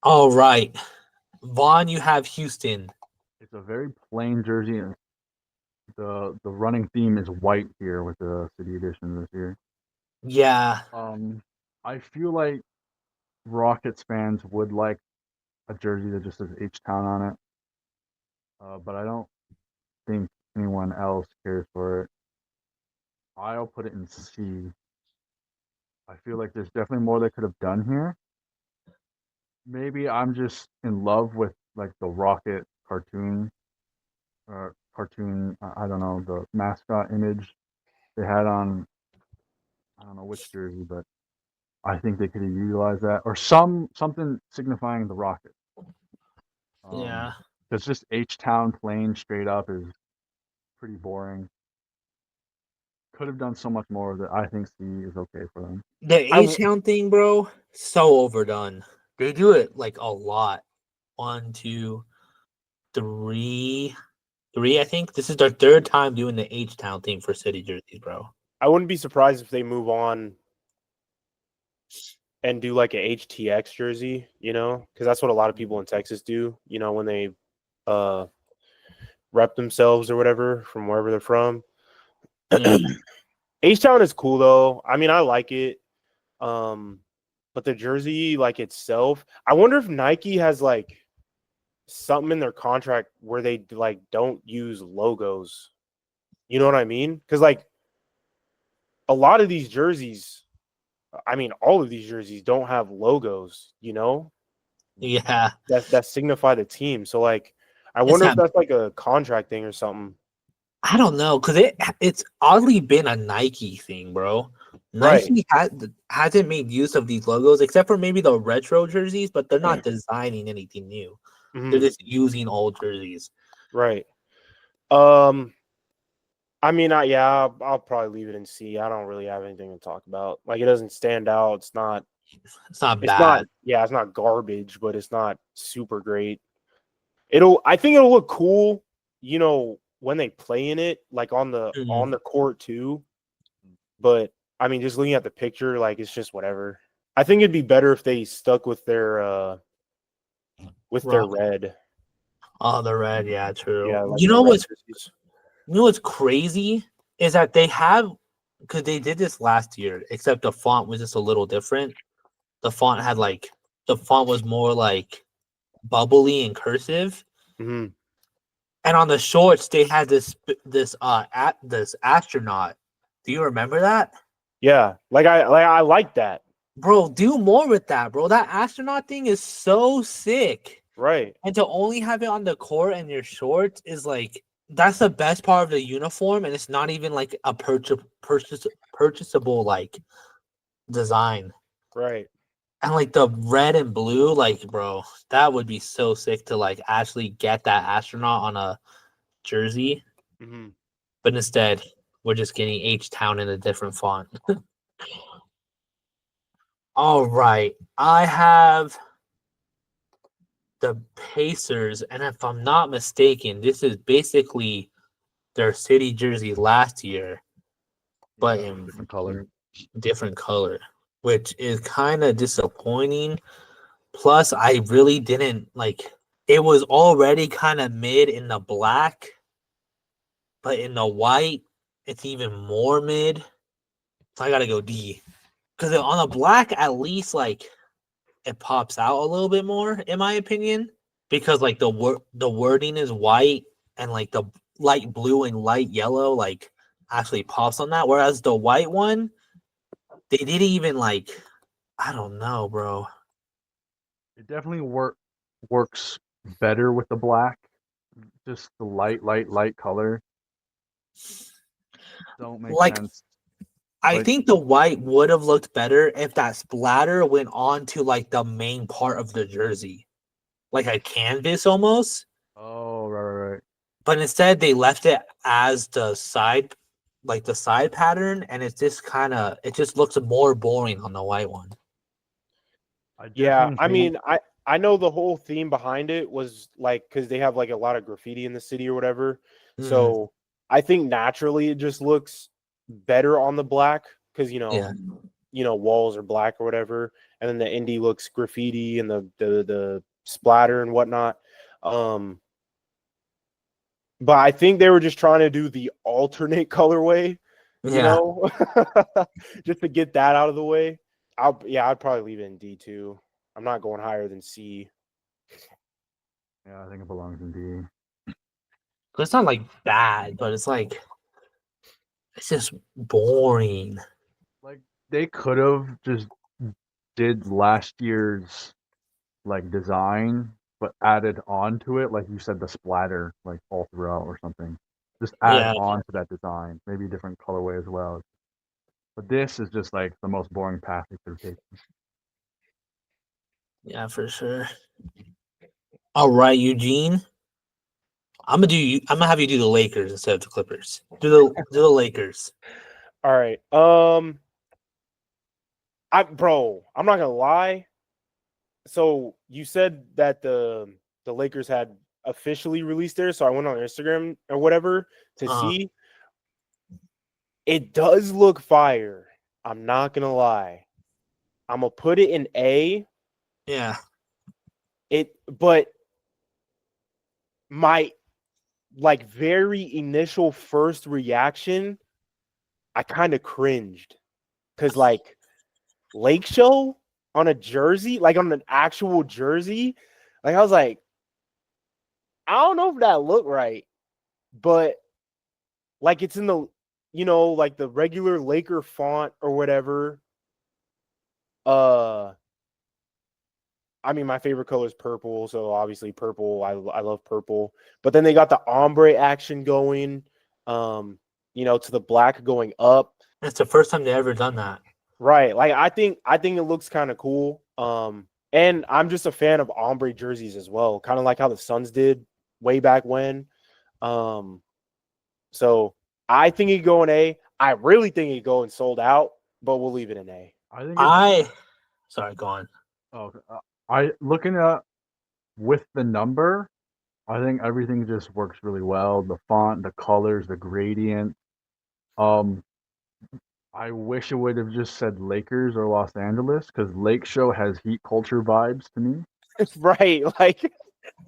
All right. Vaughn, you have Houston.
It's a very plain jersey, and the running theme is white here with the city edition this year.
Yeah.
I feel like Rockets fans would like a jersey that just says H Town on it, but I don't think anyone else cares for it. I'll put it in C. I feel like there's definitely more they could have done here. Maybe I'm just in love with like the Rocket cartoon, I don't know, the mascot image they had on. I don't know which jersey, but I think they could have utilized that or something signifying the Rocket.
Yeah.
Because just H Town plain straight up is pretty boring. Could have done so much more that I think C is okay for them.
The
I
H Town thing, bro, so overdone. They do it like a lot. 1, 2, 3. I think. This is their third time doing the H Town thing for city jerseys, bro.
I wouldn't be surprised if they move on and do like a HTX jersey, because that's what a lot of people in Texas do, when they rep themselves or whatever from wherever they're from.
Yeah.
H-Town is cool though. I mean, I like it. But the jersey like itself, I wonder if Nike has like something in their contract where they like don't use logos. You know what I mean? Because like a lot of these jerseys, I mean, all of these jerseys don't have logos,
Yeah.
that signify the team. So like, I
It's
wonder if
not
that's like a contract thing or something.
I don't know, cause it's oddly been a Nike thing, bro.
Right.
Nike hasn't made use of these logos except for maybe the retro jerseys, but they're not designing anything new. They're
Mhm.
just using old jerseys.
Right. I mean, I'll probably leave it in C. I don't really have anything to talk about. Like, it doesn't stand out. It's not.
It's not
It's not.
bad.
Yeah, it's not garbage, but it's not super great. I think it'll look cool, when they play in it, like on
Mhm.
the court too. But I mean, just looking at the picture, like it's just whatever. I think it'd be better if they stuck with their
Rock.
red.
Oh, the red, yeah, true.
Yeah, like
You
the
know
red
what's
jerseys.
crazy is that they have because they did this last year, except the font was just a little different. The font had like the font was more like bubbly and cursive.
Mm-hmm.
And on the shorts, they had this astronaut. Do you remember that,
Yeah, I like that.
bro? Do more with that, bro. That astronaut thing is so sick.
Right.
And to only have it on the court and your shorts is like that's the best part of the uniform, and it's not even like a purchasable like design.
Right.
And like the red and blue, like bro, that would be so sick to like actually get that astronaut on a jersey.
Mm-hmm.
But instead, we're just getting H Town in a different font. All right. I have the Pacers, and if I'm not mistaken, this is basically their city jersey last year, but
Yeah,
in
different color.
different color, which is kind of disappointing. Plus, I really didn't like it was already kind of mid in the black, but in the white, it's even more mid. So I gotta go D. Because on the black, at least like it pops out a little bit more, in my opinion. Because like the wording is white and like the light blue and light yellow like actually pops on that. Whereas the white one, they didn't even like I don't know, bro.
It definitely works better with the black. Just the light color. Don't make
Like
sense.
I
But
think the white would have looked better if that splatter went on to like the main part of the jersey, like a canvas almost.
oh, right.
But instead, they left it as the side, like the side pattern, and it's just kind of it just looks more boring on the white one.
I
Yeah,
definitely
I
think
mean, I know the whole theme behind it was like because they have like a lot of graffiti in the city or whatever.
Mhm.
So I think naturally it just looks better on the black because
Yeah,
walls are black or whatever, and then the indie looks graffiti and the splatter and whatnot. Um, but I think they were just trying to do the alternate colorway, you
yeah,
know, just to get that out of the way. I'd probably leave it in D2. I'm not going higher than C.
yeah, I think it belongs in D.
'Cause it's not like bad, but it's like it's just boring.
Like they could have just did last year's like design, but added on to it, like you said, the splatter like all throughout or something. Just add
Yeah,
on to that design, maybe a different colorway as well. But this is just like the most boring path they could have taken.
yeah, for sure. All right, Eugene. I'm gonna have you do the Lakers instead of the Clippers. Do the Lakers.
All right. I'm not gonna lie. So you said that the Lakers had officially released theirs, so I went on Instagram or whatever to
Uh,
see. It does look fire. I'm not gonna lie. I'm gonna put it in A.
yeah.
But my like very initial first reaction, I kind of cringed because like Lake Show on a jersey, like on an actual jersey, like I was like, I don't know if that looked right, but like it's in the like the regular Laker font or whatever. Uh I mean, my favorite color is purple, so obviously purple. I love purple. But then they got the ombre action going, to the black going up.
It's the first time they ever done that.
Right. Like I think it looks kind of cool. And I'm just a fan of ombre jerseys as well, kind of like how the Suns did way back when. Um, so I think it go in A. I really think it go and sold out, but we'll leave it in A.
I think it's
I sorry, go on.
oh, I looking at with the number, I think everything just works really well. The font, the colors, the gradient. Um, I wish it would have just said Lakers or Los Angeles because Lake Show has heat culture vibes to me.
Right. Like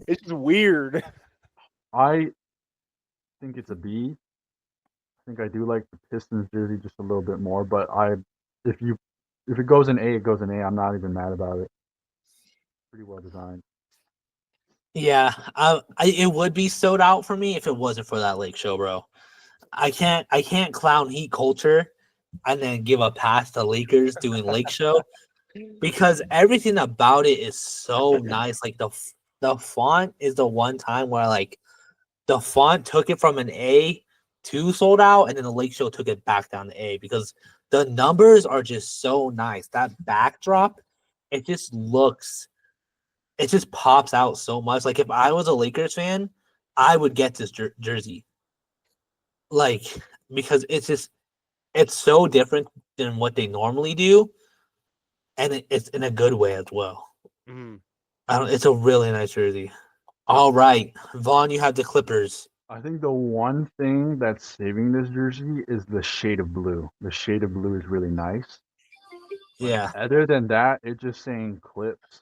it's just weird.
I think it's a B. I think I do like the Pistons jersey just a little bit more, but if you if it goes in A, it goes in A. I'm not even mad about it. Pretty well designed.
Yeah, it would be sold out for me if it wasn't for that Lake Show, bro. I can't clown heat culture and then give a pass to Lakers doing Lake Show because everything about it is so nice. Like the font is the one time where like the font took it from an A to sold out, and then the Lake Show took it back down to A because the numbers are just so nice. That backdrop, it just looks, it just pops out so much. Like if I was a Lakers fan, I would get this jersey, like because it's so different than what they normally do. and it's in a good way as well.
Mhm.
It's a really nice jersey. All right, Vaughn, you have the Clippers.
I think the one thing that's saving this jersey is the shade of blue. The shade of blue is really nice.
Yeah,
Other than that, it's just saying Clips.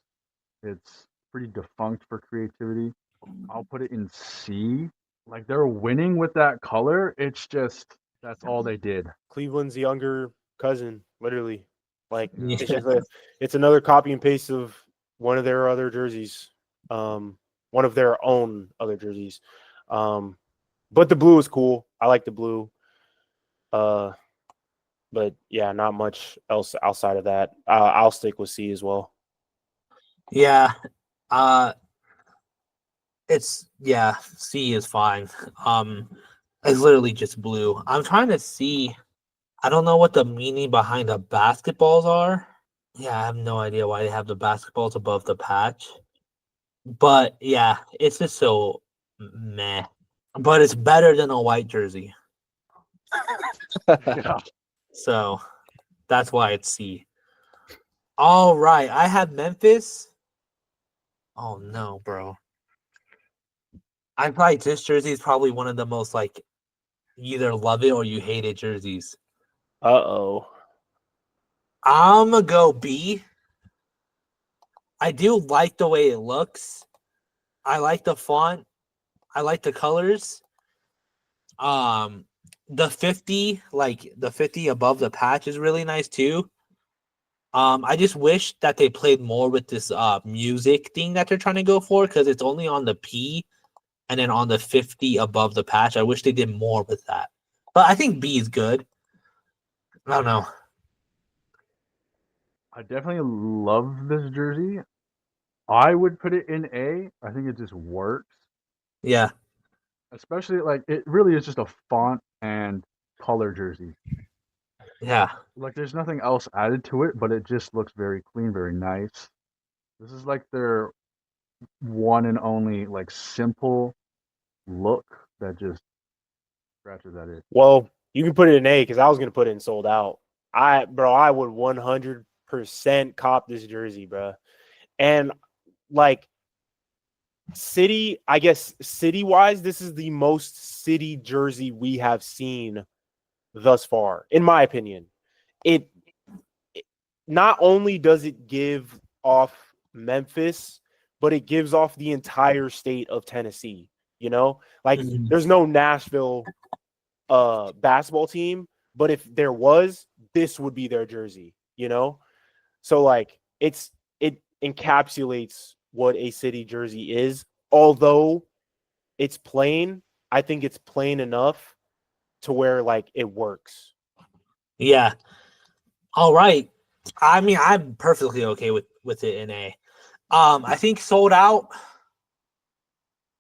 It's pretty defunct for creativity. I'll put it in C. Like they're winning with that color. It's just that's all they did.
Cleveland's younger cousin, literally. Like
Yeah.
it's just it's another copy and paste of one of their other jerseys. One of their own other jerseys. But the blue is cool. I like the blue. But yeah, not much else outside of that. I'll stick with C as well.
yeah. C is fine. It's literally just blue. I'm trying to see. I don't know what the meaning behind the basketballs are. Yeah, I have no idea why they have the basketballs above the patch. But yeah, it's just so meh. But it's better than a white jersey.
Yeah.
So that's why it's C. All right, I have Memphis. Oh no, bro. I feel like this jersey is probably one of the most like you either love it or you hate it jerseys.
Uh-oh.
I'm gonna go B. I do like the way it looks. I like the font. I like the colors. The 50, like the 50 above the patch is really nice too. I just wish that they played more with this music thing that they're trying to go for because it's only on the P and then on the 50 above the patch. I wish they did more with that. But I think B is good. I don't know.
I definitely love this jersey. I would put it in A. I think it just works.
Yeah.
Especially like it really is just a font and color jersey.
Yeah.
Like there's nothing else added to it, but it just looks very clean, very nice. This is like their one and only like simple look that just scratches at it.
Well, you can put it in A because I was gonna put it in sold out. I would 100% cop this jersey, bro. And like I guess city wise, this is the most city jersey we have seen thus far, in my opinion. It not only does it give off Memphis, but it gives off the entire state of Tennessee. You know, like
Mhm.
there's no Nashville basketball team, but if there was, this would be their jersey, you know? So like it encapsulates what a city jersey is. Although it's plain, I think it's plain enough to where like it works.
Yeah. All right. I mean, I'm perfectly okay with it in A. I think sold out.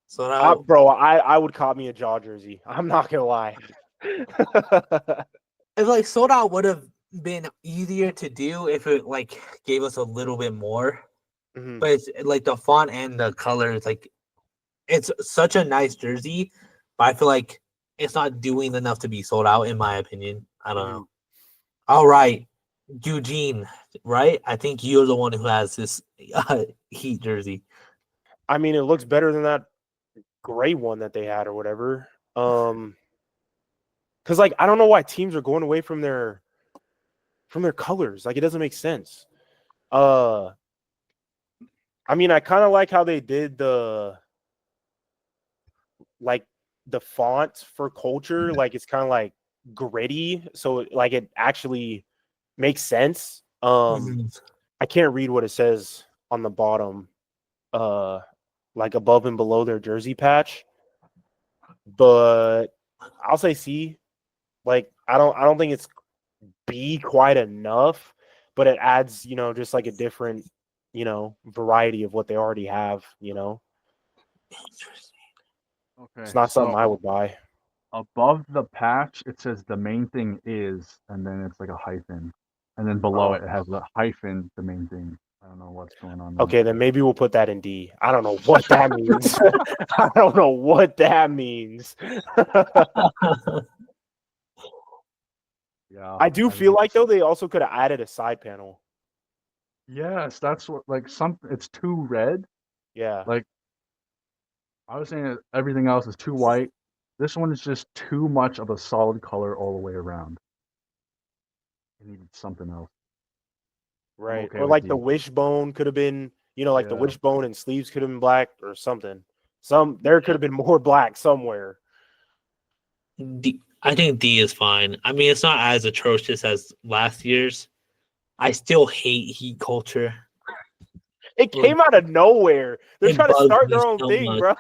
Sold out.
I would cop me a Jaw jersey. I'm not gonna lie.
If like sold out would have been easier to do if it like gave us a little bit more.
Mhm.
But it's like the font and the color is like it's such a nice jersey, but I feel like it's not doing enough to be sold out, in my opinion. I don't know. All right, Eugene, right? I think you're the one who has this Heat jersey.
I mean, it looks better than that gray one that they had or whatever. Because like I don't know why teams are going away from their colors. Like it doesn't make sense. I mean, I kind of like how they did the font for culture. Like it's kind of like gritty, so like it actually makes sense.
Mhm.
I can't read what it says on the bottom, like above and below their jersey patch, but I'll say C. Like I don't think it's B quite enough, but it adds, just like a different, variety of what they already have,
Interesting.
Okay.
It's not something I would buy.
Above the patch, it says the main thing is, and then it's like a hyphen. And then below it has a hyphen, the main thing. I don't know what's going on there.
Okay, then maybe we'll put that in D. I don't know what that means. I don't know what that means.
Yeah.
I do feel like though they also could have added a side panel.
Yes, that's what like some. It's too red.
Yeah.
Like I was saying, that everything else is too white. This one is just too much of a solid color all the way around. It needed something else. I'm
Right.
okay
Or
with
like the
D.
wishbone could have been, like the
Yeah.
wishbone and sleeves could have been black or something. There could have been more black somewhere.
I think D is fine. I mean, it's not as atrocious as last year's. I still hate heat culture.
It
Like,
came out of nowhere. They're
it
trying to
bugs
start
me
their own
so
thing,
much.
bro.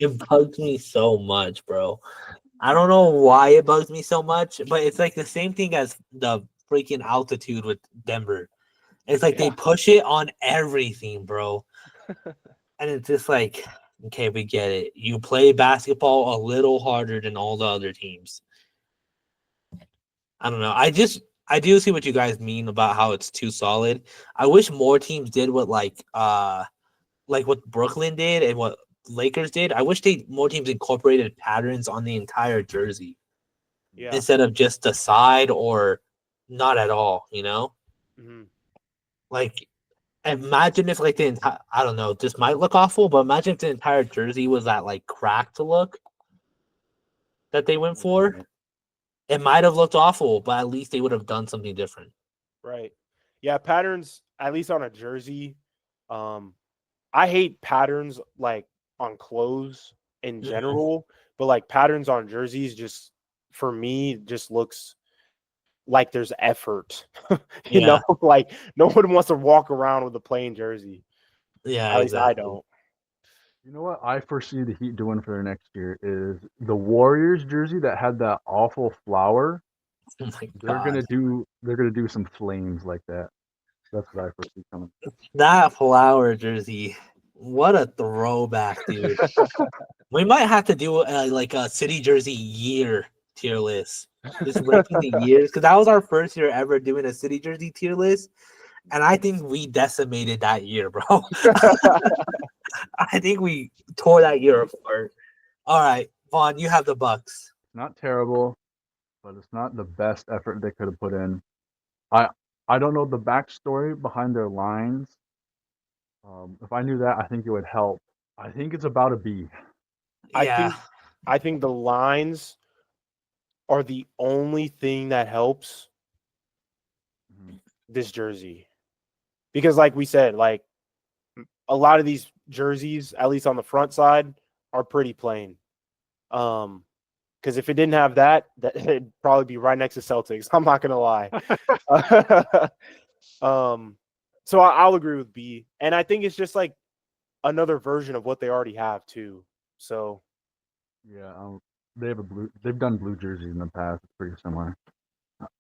It bugs me so much, bro. I don't know why it bugs me so much, but it's like the same thing as the freaking altitude with Denver. It's like they
Yeah.
push it on everything, bro. And it's just like, okay, we get it. You play basketball a little harder than all the other teams. I don't know. I do see what you guys mean about how it's too solid. I wish more teams did what like what Brooklyn did and what Lakers did. I wish more teams incorporated patterns on the entire jersey
Yeah.
instead of just the side or not at all, you know?
Mhm.
Like imagine if like the entire I don't know, this might look awful, but imagine if the entire jersey was that like cracked look that they went for.
Right.
It might have looked awful, but at least they would have done something different.
Right. Yeah, patterns, at least on a jersey. I hate patterns like on clothes in
Mhm.
general, but like patterns on jerseys just for me just looks like there's effort.
Yeah,
Like no one wants to walk around with a plain jersey.
yeah,
At least I
exactly.
don't.
You know what I foresee the Heat doing for their next year is the Warriors jersey that had that awful flower.
Oh my
They're
god.
gonna do they're gonna do some flames like that. That's what I foresee coming.
That flower jersey. What a throwback, dude. We might have to do like a city jersey year tier list. Just ranking the years because that was our first year ever doing a city jersey tier list, and I think we decimated that year, bro. I think we tore that year apart. All right, Vaughn, you have the Bucks.
Not terrible, but it's not the best effort they could have put in. I I don't know the backstory behind their lines. If I knew that, I think it would help. I think it's about a B.
I
Yeah,
think I think the lines are the only thing that helps
Mhm.
this jersey. Because like we said, like a lot of these jerseys, at least on the front side, are pretty plain. Because if it didn't have that, it'd probably be right next to Celtics. I'm not gonna lie. So I'll agree with B, and I think it's just like another version of what they already have too. So
Yeah, they have a blue. They've done blue jerseys in the past. It's pretty similar.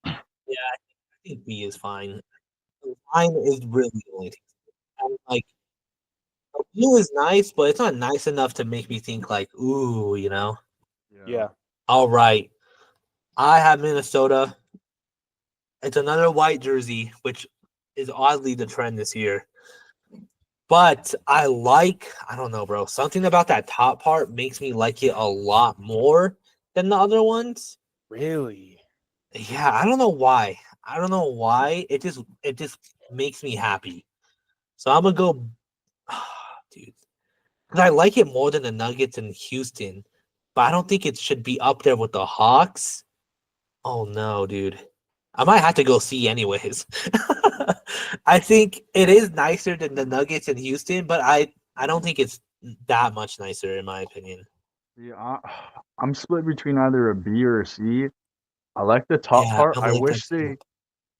yeah, I think B is fine. Mine is really the only thing. And like the blue is nice, but it's not nice enough to make me think like, ooh, you know.
Yeah.
yeah,
All right, I have Minnesota. It's another white jersey, which is oddly the trend this year. But I don't know, bro. Something about that top part makes me like it a lot more than the other ones.
really.
Yeah, I don't know why. I don't know why. It just makes me happy. So I'm gonna go, dude. 'Cause I like it more than the Nuggets in Houston, but I don't think it should be up there with the Hawks. Oh no, dude. I might have to go see anyways. I think it is nicer than the Nuggets in Houston, but I don't think it's that much nicer in my opinion.
Yeah, I'm split between either a B or a C. I like the top
Yeah,
part.
I like that too.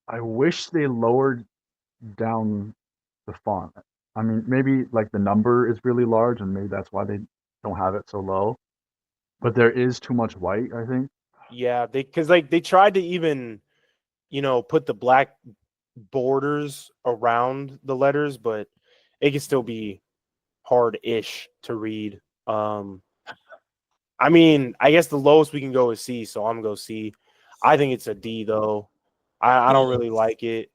I wish they lowered down the font. I mean, maybe like the number is really large, and maybe that's why they don't have it so low. But there is too much white, I think.
Yeah, because like they tried to even put the black borders around the letters, but it can still be hard-ish to read. I mean, I guess the lowest we can go is C, so I'm gonna go C. I think it's a D though. I don't
Yeah,
really like it.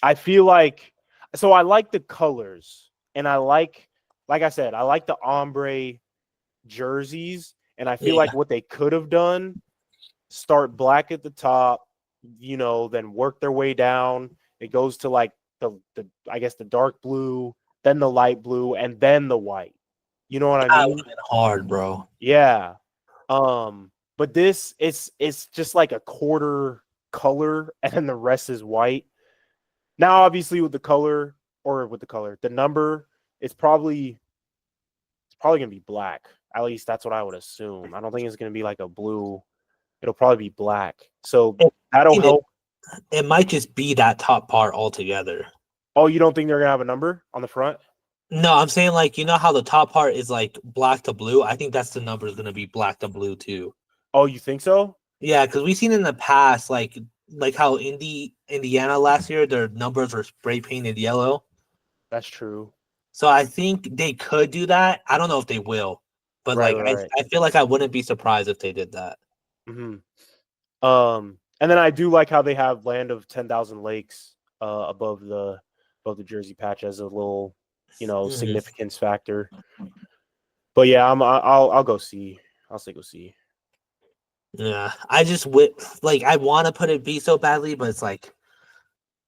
I feel like so I like the colors and like I said, I like the ombre jerseys, and I feel
yeah,
like what they could have done, start black at the top, then work their way down It goes to like the I guess the dark blue, then the light blue, and then the white. You know what I
That
mean?
would have been hard, bro.
Yeah. But this it's just like a quarter color and then the rest is white. Now, obviously, the number, it's probably gonna be black. At least that's what I would assume. I don't think it's gonna be like a blue. It'll probably be black. So
It,
that'll help.
it might just be that top part altogether.
Oh, you don't think they're gonna have a number on the front?
No, I'm saying like you know how the top part is like black to blue. I think that's the number is gonna be black to blue too.
Oh, you think so?
Yeah, because we've seen in the past like how Indiana last year their numbers were spray painted yellow.
That's true.
So I think they could do that. I don't know if they will, but
Right,
like
right.
I feel like I wouldn't be surprised if they did that.
Hmm. And then I do like how they have Land of 10,000 Lakes above the jersey patch as a little,
Mhm.
significance factor. But yeah, I'll go see. I'll say go see.
Yeah, I just like I want to put it B so badly, but it's like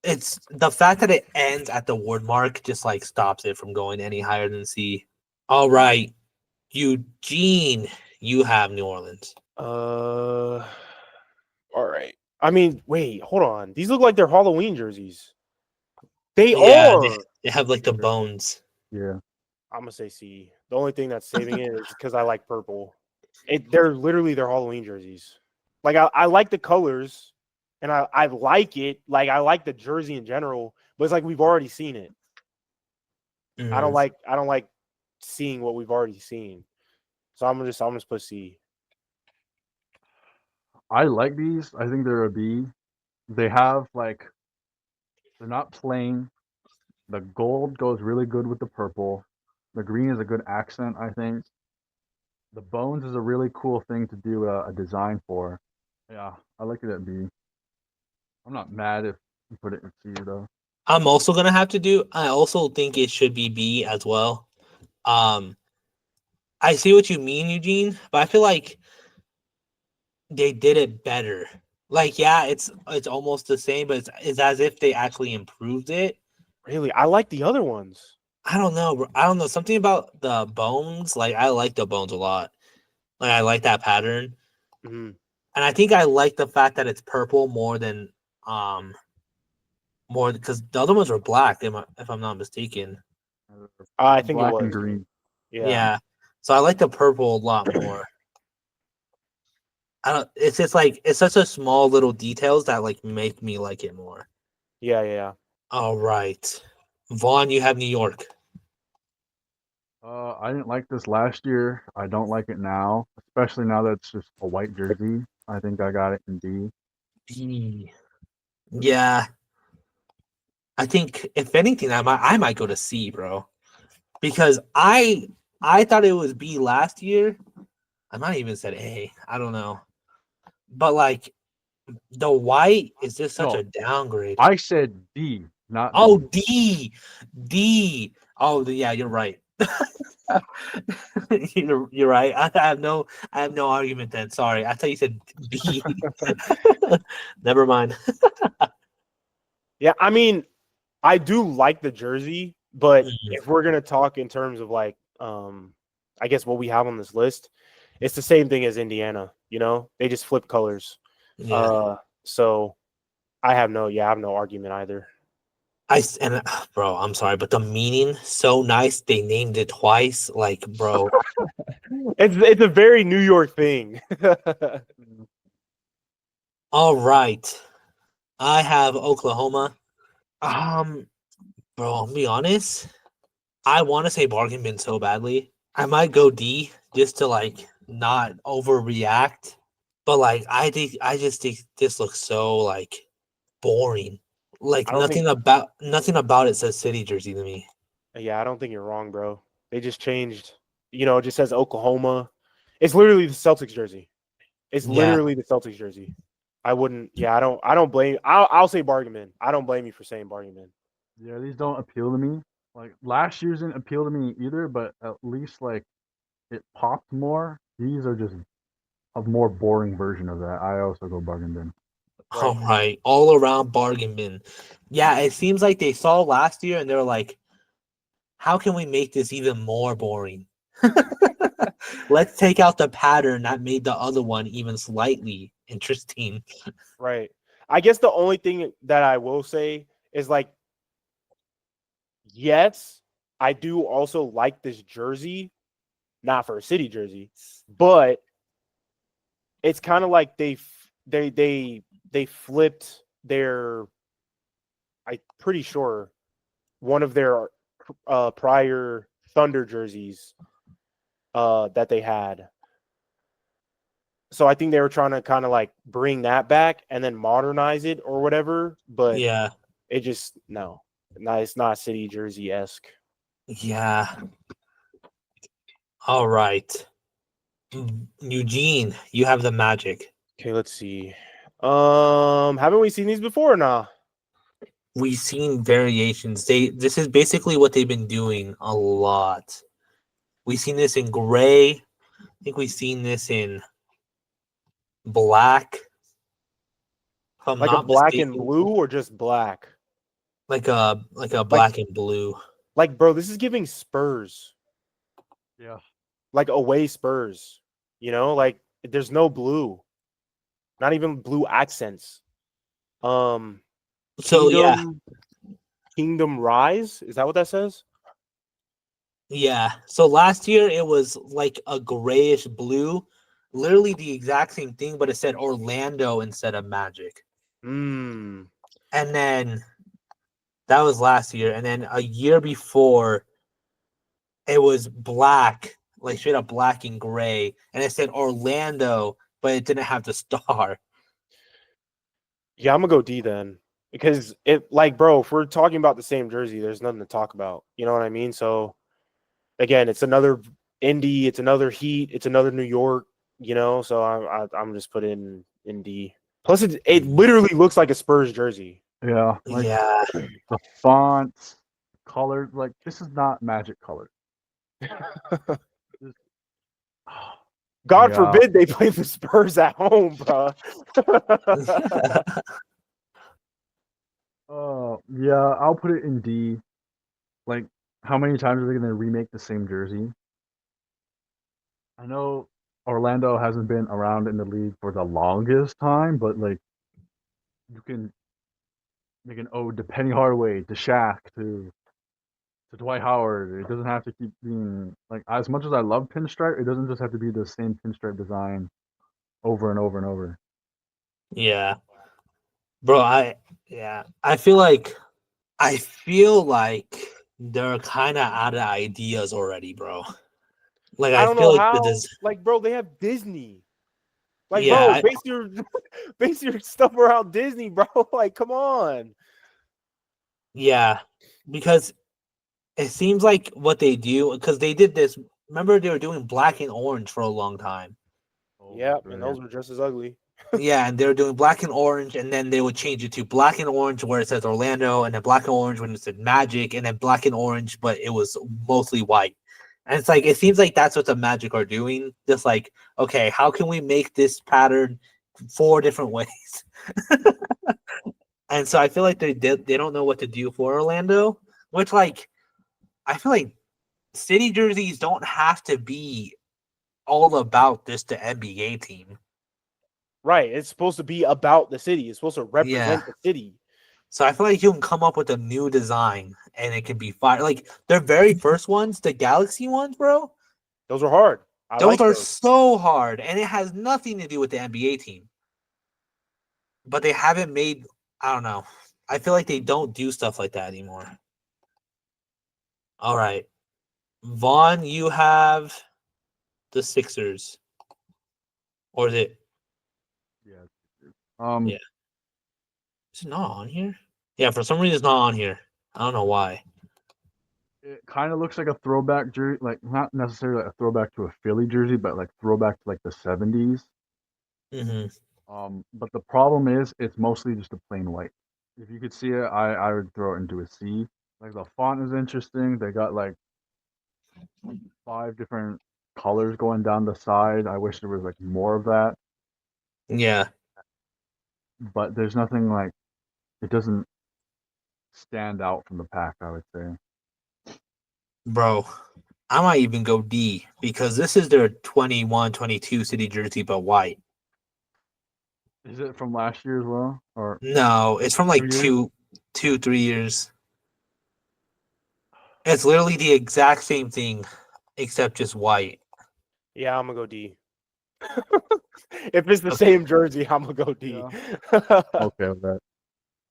it's the fact that it ends at the word mark just like stops it from going any higher than C. All right, Eugene, you have New Orleans.
All right. I mean, wait, hold on. These look like they're Halloween jerseys. They
Yeah,
are.
they have like the bones.
Yeah.
I'm gonna say C. The only thing that's saving it is because I like purple. They're literally their Halloween jerseys. Like I like the colors, and I like it. Like I like the jersey in general, but it's like we've already seen it. I don't like seeing what we've already seen. So I'm just put C.
I like these. I think they're a B. They have like they're not plain. The gold goes really good with the purple. The green is a good accent, I think. The bones is a really cool thing to do a design for. Yeah, I like it at B. I'm not mad if you put it in C though.
I'm also gonna have to do. I also think it should be B as well. Um, I see what you mean, Eugene, but I feel like they did it better. Like, yeah, it's almost the same, but it's as if they actually improved it.
Really, I like the other ones.
I don't know. I don't know. Something about the bones. Like, I like the bones a lot. Like, I like that pattern,
Mm-hmm.
and I think I like the fact that it's purple more than more because the other ones were black. If I'm not mistaken.
I think it
Black and
was.
green.
Yeah. So I like the purple a lot more. I don't. It's just like it's such a small little details that like make me like it more.
Yeah.
All right, Vaughn, you have New York.
I didn't like this last year. I don't like it now, especially now that it's just a white jersey. I think I got it in D.
B. Yeah, I think if anything, I might go to C, bro, because I thought it was B last year. I might even said A. I don't know, but like the white is just such
No.
a downgrade.
I said D, not
Oh,
B.
D. Oh, yeah, you're right. You're right. I have no argument then. Sorry, I thought you said B. Never mind.
Yeah, I mean, I do like the jersey, but
Mhm.
if we're gonna talk in terms of like, I guess what we have on this list, it's the same thing as Indiana. They just flip colors.
Yeah,
So I have no argument either.
bro, I'm sorry, but the meaning so nice. They named it twice. Like, bro.
It's a very New York thing.
All right, I have Oklahoma. Bro, I'll be honest. I want to say bargain bin so badly. I might go D just to like not overreact. But like I just think this looks so like boring. Like
I don't think,
nothing about it says city jersey to me.
yeah, I don't think you're wrong, bro. They just changed. It just says Oklahoma. It's literally the Celtics jersey. It's
Yeah.
literally the Celtics jersey. I wouldn't. Yeah, I don't blame. I'll say bargain bin. I don't blame you for saying bargain bin.
Yeah, these don't appeal to me. Like last year's didn't appeal to me either, but at least like it popped more. These are just a more boring version of that. I also go bargain bin.
All right, all around bargain bin. Yeah, it seems like they saw last year and they were like, how can we make this even more boring? Let's take out the pattern that made the other one even slightly interesting.
Right. I guess the only thing that I will say is like, yes, I do also like this jersey, not for a city jersey, but it's kind of like they flipped their, I'm pretty sure, one of their prior Thunder jerseys that they had. So I think they were trying to kind of like bring that back and then modernize it or whatever, but
Yeah,
it just it's not city jersey esque.
yeah. All right. Eugene, you have the Magic.
Okay, let's see. Haven't we seen these before or nah?
We've seen variations. This is basically what they've been doing a lot. We've seen this in gray. I think we've seen this in black. If I'm
Like a
not
black and
mistaken,
blue or just black?
like a black and blue.
Like, bro, this is giving Spurs,
Yeah.
like away Spurs. You know, like there's no blue, not even blue accents. Um,
So yeah,
Kingdom Rise, is that what that says?
yeah. So last year it was like a grayish blue, literally the exact same thing, but it said Orlando instead of Magic.
Hmm.
And then that was last year, and then a year before it was black, like straight up black and gray, and it said Orlando, but it didn't have the star.
Yeah, I'm gonna go D then. Because it like, bro, if we're talking about the same jersey, there's nothing to talk about. You know what I mean? So again, it's another Indy, it's another Heat, it's another New York, you know. So I'm just putting in D. Plus, it literally looks like a Spurs jersey.
Yeah. Like
Yeah,
the fonts, color, like this is not Magic color. This-
God
Yeah.
forbid they play the Spurs at home, bro.
Yeah, I'll put it in D. Like, how many times are they going to remake the same jersey? I know Orlando hasn't been around in the league for the longest time, but like, you can make an ode to Penny Hardaway, to Shaq, to Dwight Howard. It doesn't have to keep being like as much as I love pinstripe. It doesn't just have to be the same pinstripe design over and over and over.
yeah, bro. I feel like they're kind of out of ideas already, bro. Like
I
I
don't
feel
know
like
how. Like, bro, they have Disney. Like,
yeah,
bro, base your stuff around Disney, bro. Like, come on.
yeah, because it seems like what they do, because they did this. Remember, they were doing black and orange for a long time.
Oh,
Yeah,
that's
and
right.
those were just as ugly.
Yeah, and they were doing black and orange, and then they would change it to black and orange where it says Orlando, and then black and orange when it said Magic, and then black and orange, but it was mostly white. And it's like it seems like that's what the Magic are doing. Just like, okay, how can we make this pattern 4 different ways? And so I feel like they don't know what to do for Orlando, which like I feel like city jerseys don't have to be all about just the NBA team.
Right. It's supposed to be about the city. It's supposed to represent
Yeah.
the city.
So I feel like you can come up with a new design and it can be fire. Like their very first ones, the Galaxy ones, bro.
Those are hard. I
Those
like
are
those.
so hard, and it has nothing to do with the NBA team. But they haven't made. I don't know. I feel like they don't do stuff like that anymore. All right, Vaughn, you have the Sixers, or is it?
Yeah.
Yeah. Is it not on here? Yeah, for some reason it's not on here. I don't know why.
It kind of looks like a throwback jersey, like not necessarily a throwback to a Philly jersey, but like throwback to like the 70s.
Hmm.
But the problem is it's mostly just a plain white. If you could see it, I would throw it into a C. Like the font is interesting. They got like 5 different colors going down the side. I wish there was like more of that.
Yeah.
but there's nothing like it doesn't stand out from the pack. I would say.
Bro, I might even go D because this is their 21-22 city jersey, but white.
Is it from last year as well, or
No, it's from like
2 years?
3 years. It's literally the exact same thing, except just white.
Yeah, I'm gonna go D. If it's the
Okay.
same jersey, I'm gonna go D.
Okay, with that.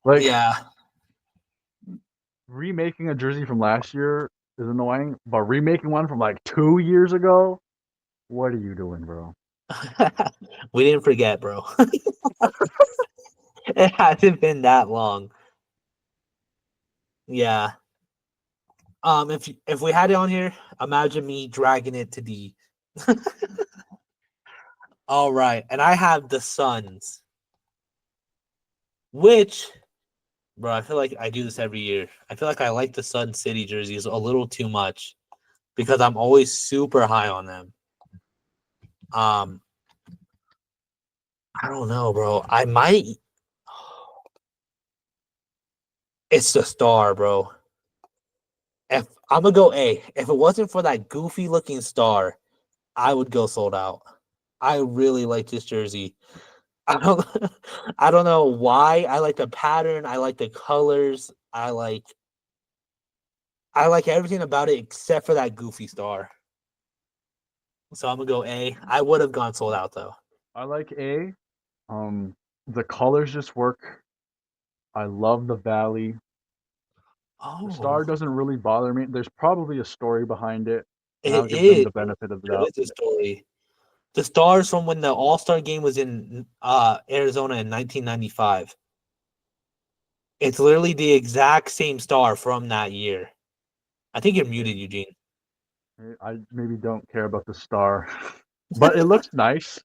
Like
Yeah,
remaking a jersey from last year is annoying, but remaking one from like 2 years ago, what are you doing, bro?
we didn't forget, bro. It hasn't been that long. Yeah. If we had it on here, imagine me dragging it to D. All right, and I have the Suns, which, bro, I feel like I do this every year. I feel like I like the Sun City jerseys a little too much because I'm always super high on them. Um, I don't know, bro. I might. It's the star, bro. If I'm gonna go A, if it wasn't for that goofy looking star, I would go sold out. I really like this jersey. I don't I don't know why. I like the pattern, I like the colors, I like everything about it except for that goofy star. So I'm gonna go A. I would have gone sold out though.
I like A. The colors just work. I love the valley. The star
Oh,
doesn't really bother me. There's probably a story behind it, and
it
I'll give them
is.
the benefit of the
There
doubt.
is a story. The stars from when the All-Star game was in Arizona in 1995. It's literally the exact same star from that year. I think you're muted, Eugene.
I maybe don't care about the star, but it looks nice.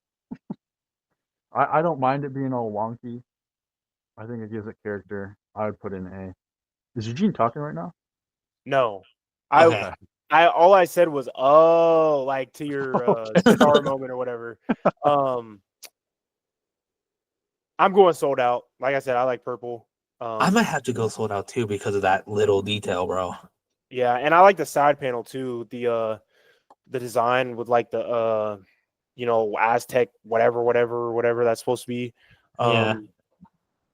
I don't mind it being all wonky. I think it gives it character. I would put in A. Is Eugene talking right now?
No,
Okay.
Okay.
I all I said was oh, like to your star moment or whatever. Um, I'm going sold out. Like I said, I like purple.
I might have to go sold out too because of that little detail, bro.
Yeah, and I like the side panel too. The design with like the Aztec whatever that's supposed to be.
Yeah.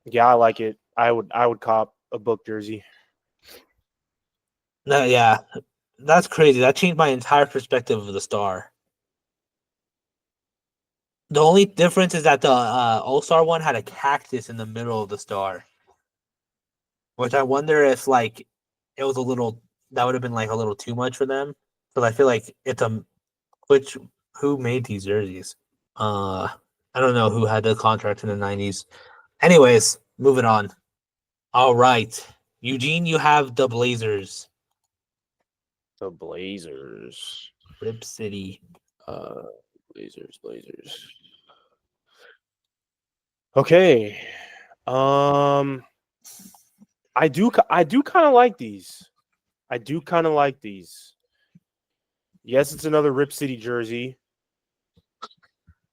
Yeah, I like it. I would cop a book jersey.
No, yeah. That's crazy. That changed my entire perspective of the star. The only difference is that the All-Star one had a cactus in the middle of the star, which I wonder if like it was a little that would have been like a little too much for them. Because I feel like it's a which who made these jerseys? I don't know who had the contract in the 90s. Anyways, moving on. All right. Eugene, you have the Blazers.
The Blazers.
Rip City.
Uh, Blazers. Okay. I do kind of like these. I do kind of like these. Yes, it's another Rip City jersey.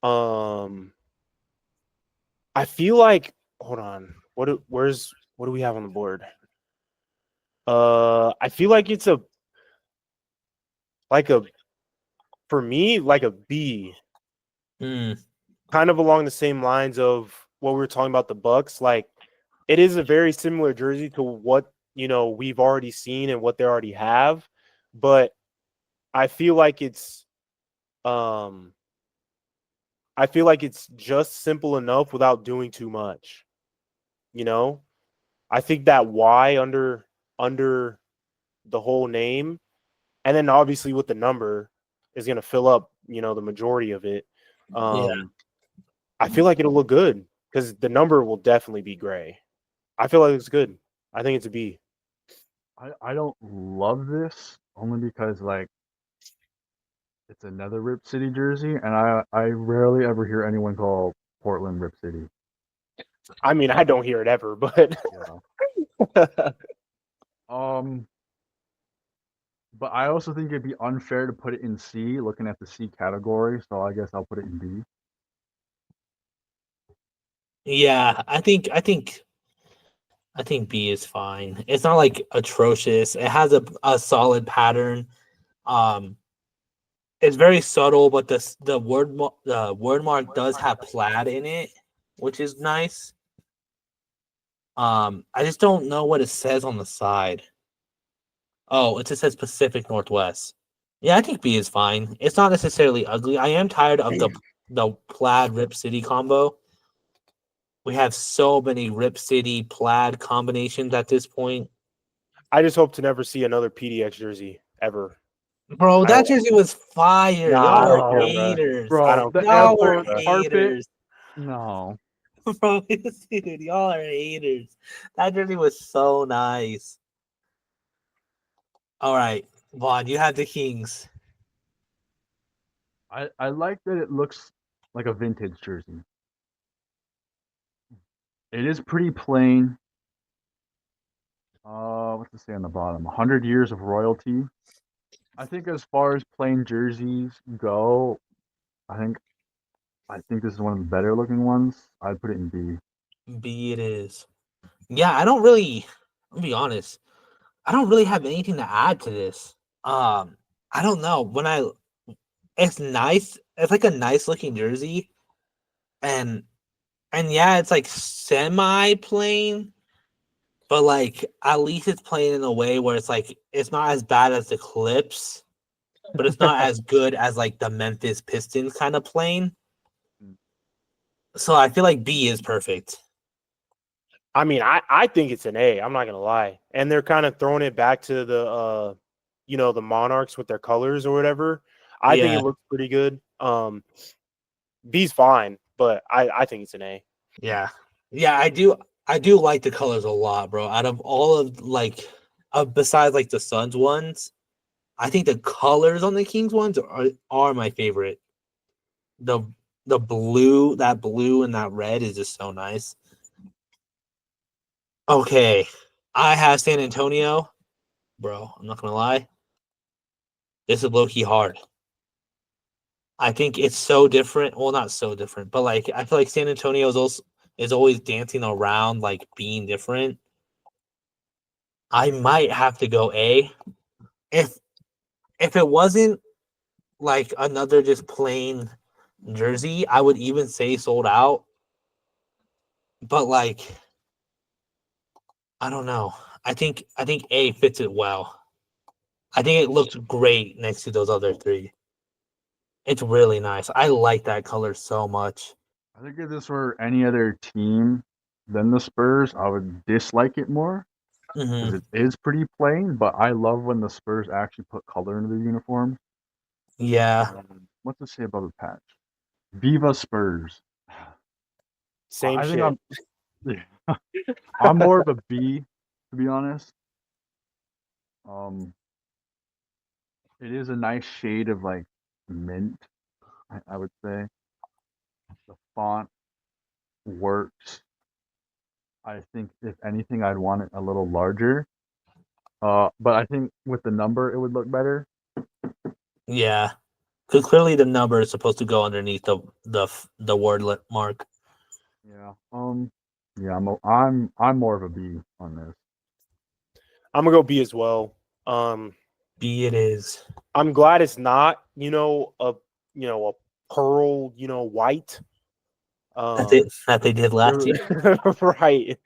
I feel like hold on. What do we have on the board? I feel like it's a for me like a B,
Hmm.
kind of along the same lines of what we were talking about the Bucks. Like it is a very similar jersey to what we've already seen and what they already have, but I feel like it's um I feel like it's just simple enough without doing too much. You know, I think that Y under the whole name, and then obviously with the number is going to fill up the majority of it.
Yeah.
I feel like it'll look good because the number will definitely be gray. I feel like it's good. I think it's a B.
I don't love this only because like it's another Rip City jersey, and I rarely ever hear anyone call Portland Rip City.
I mean, I don't hear it ever, but
Yeah. Um, but I also think it'd be unfair to put it in C, looking at the C category. So I guess I'll put it in B.
Yeah, I think B is fine. It's not like atrocious. It has a solid pattern. Um, it's very subtle, but the word mark does have plaid in it, which is nice. I just don't know what it says on the side. Oh, it just says Pacific Northwest. Yeah, I think B is fine. It's not necessarily ugly. I am tired of the plaid Rip City combo. We have so many Rip City plaid combinations at this point.
I just hope to never see another PDX jersey ever.
Bro,
I
that
don't,
jersey was fire.
I
Y'all
No,
are
don't care, bro.
haters.
I
bro,
don't
the
I don't
Y'all
care,
are
airport
bro.
carpet.
haters.
No,
Bro, dude, y'all are haters. That jersey was so nice. All right, Vaughn, you had the Kings.
I like that it looks like a vintage jersey. It is pretty plain. What's it say on the bottom? 100 years of royalty. I think as far as plain jerseys go, I think I think this is one of the better looking ones. I'd put it in B.
B it is. Yeah, I don't really, I'll be honest. I don't really have anything to add to this. I don't know. It's nice. It's like a nice looking jersey, and yeah, it's like semi plain, but like at least it's plain in a way where it's like it's not as bad as the Clips, but it's not as good as like the Memphis Pistons kind of plain. So I feel like B is perfect.
I mean, I think it's an A. I'm not gonna lie. And they're kind of throwing it back to the the Monarchs with their colors or whatever. I think
Yeah,
it looks pretty good. B's fine, but I think it's an A.
yeah, yeah. I do like the colors a lot, bro. Out of all of besides like the Suns ones, I think the colors on the Kings ones are my favorite. The that blue and that red is just so nice. Okay, I have San Antonio, bro. I'm not gonna lie. This is low key hard. I think it's so different. Well, not so different, but like I feel like San Antonio is always dancing around like being different. I might have to go A. If it wasn't like another just plain jersey, I would even say sold out. But like I don't know. I think A fits it well. I think it looks great next to those other three. It's really nice. I like that color so much.
I think if this were any other team than the Spurs, I would dislike it more
Hmm.
because it is pretty plain. But I love when the Spurs actually put color into their uniform.
Yeah.
What's it say about the patch? Viva Spurs.
Same
I think
shit.
I'm more of a B, to be honest. Um, it is a nice shade of like mint, I would say. The font works. I think if anything, I'd want it a little larger. But I think with the number, it would look better.
Yeah. Because clearly the number is supposed to go underneath the wordlet mark.
Yeah. Yeah. I'm more of a B on this.
I'm gonna go B as well.
B it is.
I'm glad it's not, a pearl, white.
That they did last year.
Right.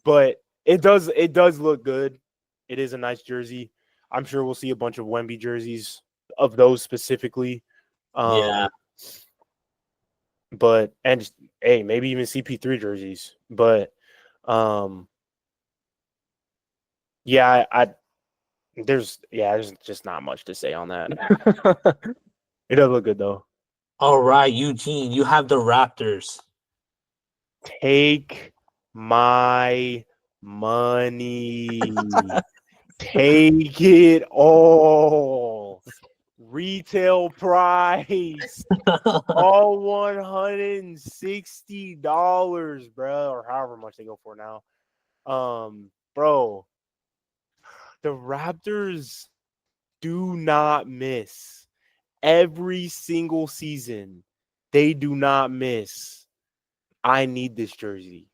But it does look good. It is a nice jersey. I'm sure we'll see a bunch of Wemby jerseys of those specifically.
Yeah.
But and hey, maybe even CP3 jerseys. But um yeah, there's just not much to say on that. It does look good though.
All right, Eugene, you have the Raptors.
Take my money. Take it all. Retail price. All $160, bro, or however much they go for now. Bro, the Raptors do not miss. Every single season, they do not miss. I need this jersey.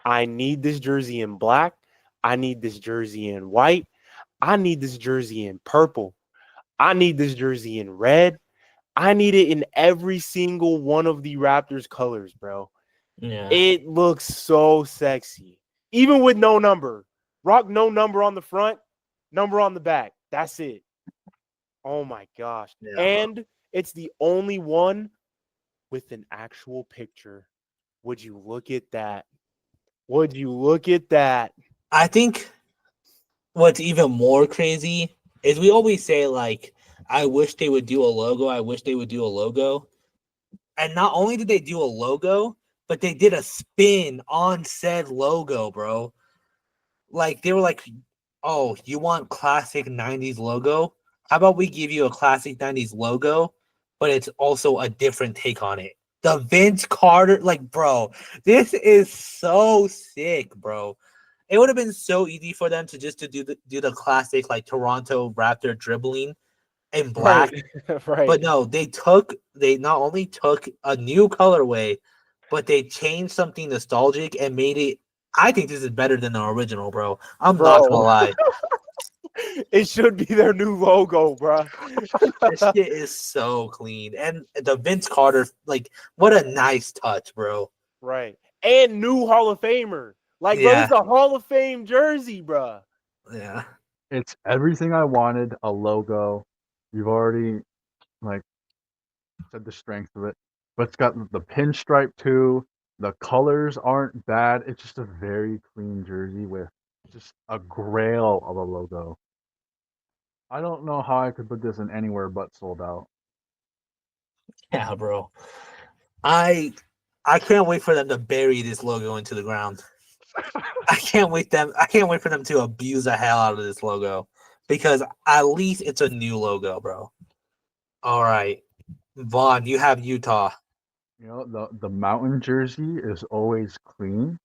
I need this jersey in black. I need this jersey in white. I need this jersey in purple. I need this jersey in red. I need it in every single one of the Raptors colors, bro.
Yeah.
It looks so sexy. Even with no number. Rock no number on the front, number on the back. That's it. Oh my gosh.
Yeah.
And it's the only one with an actual picture. Would you look at that? Would you look at that?
I think what's even more crazy is we always say, like, I wish they would do a logo. I wish they would do a logo. And not only did they do a logo, but they did a spin on said logo, bro. Like, they were like, oh, you want classic 90s logo? How about we give you a classic 90s logo, but it's also a different take on it? The Vince Carter, like, bro, this is so sick, bro. It would have been so easy for them to just do the classic, like, Toronto Raptor dribbling in black.
Right.
But no, they not only took a new colorway, but they changed something nostalgic and made it. I think this is better than the original, bro. I'm not gonna
Bro.
lie.
It should be their new logo, bro.
This shit is so clean. And the Vince Carter, like, what a nice touch, bro.
Right. And new Hall of Famer. Like, bro,
Yeah.
it's a Hall of Fame jersey, bro.
Yeah.
It's everything I wanted. A logo. You've already like said the strength of it, but it's got the pinstripe too. The colors aren't bad. It's just a very clean jersey with just a grail of a logo. I don't know how I could put this in anywhere but sold out.
Yeah, bro. I can't wait for them to bury this logo into the ground. I can't wait for them to abuse the hell out of this logo, because at least it's a new logo, bro. All right. Vaughn, you have Utah.
You know, the mountain jersey is always clean,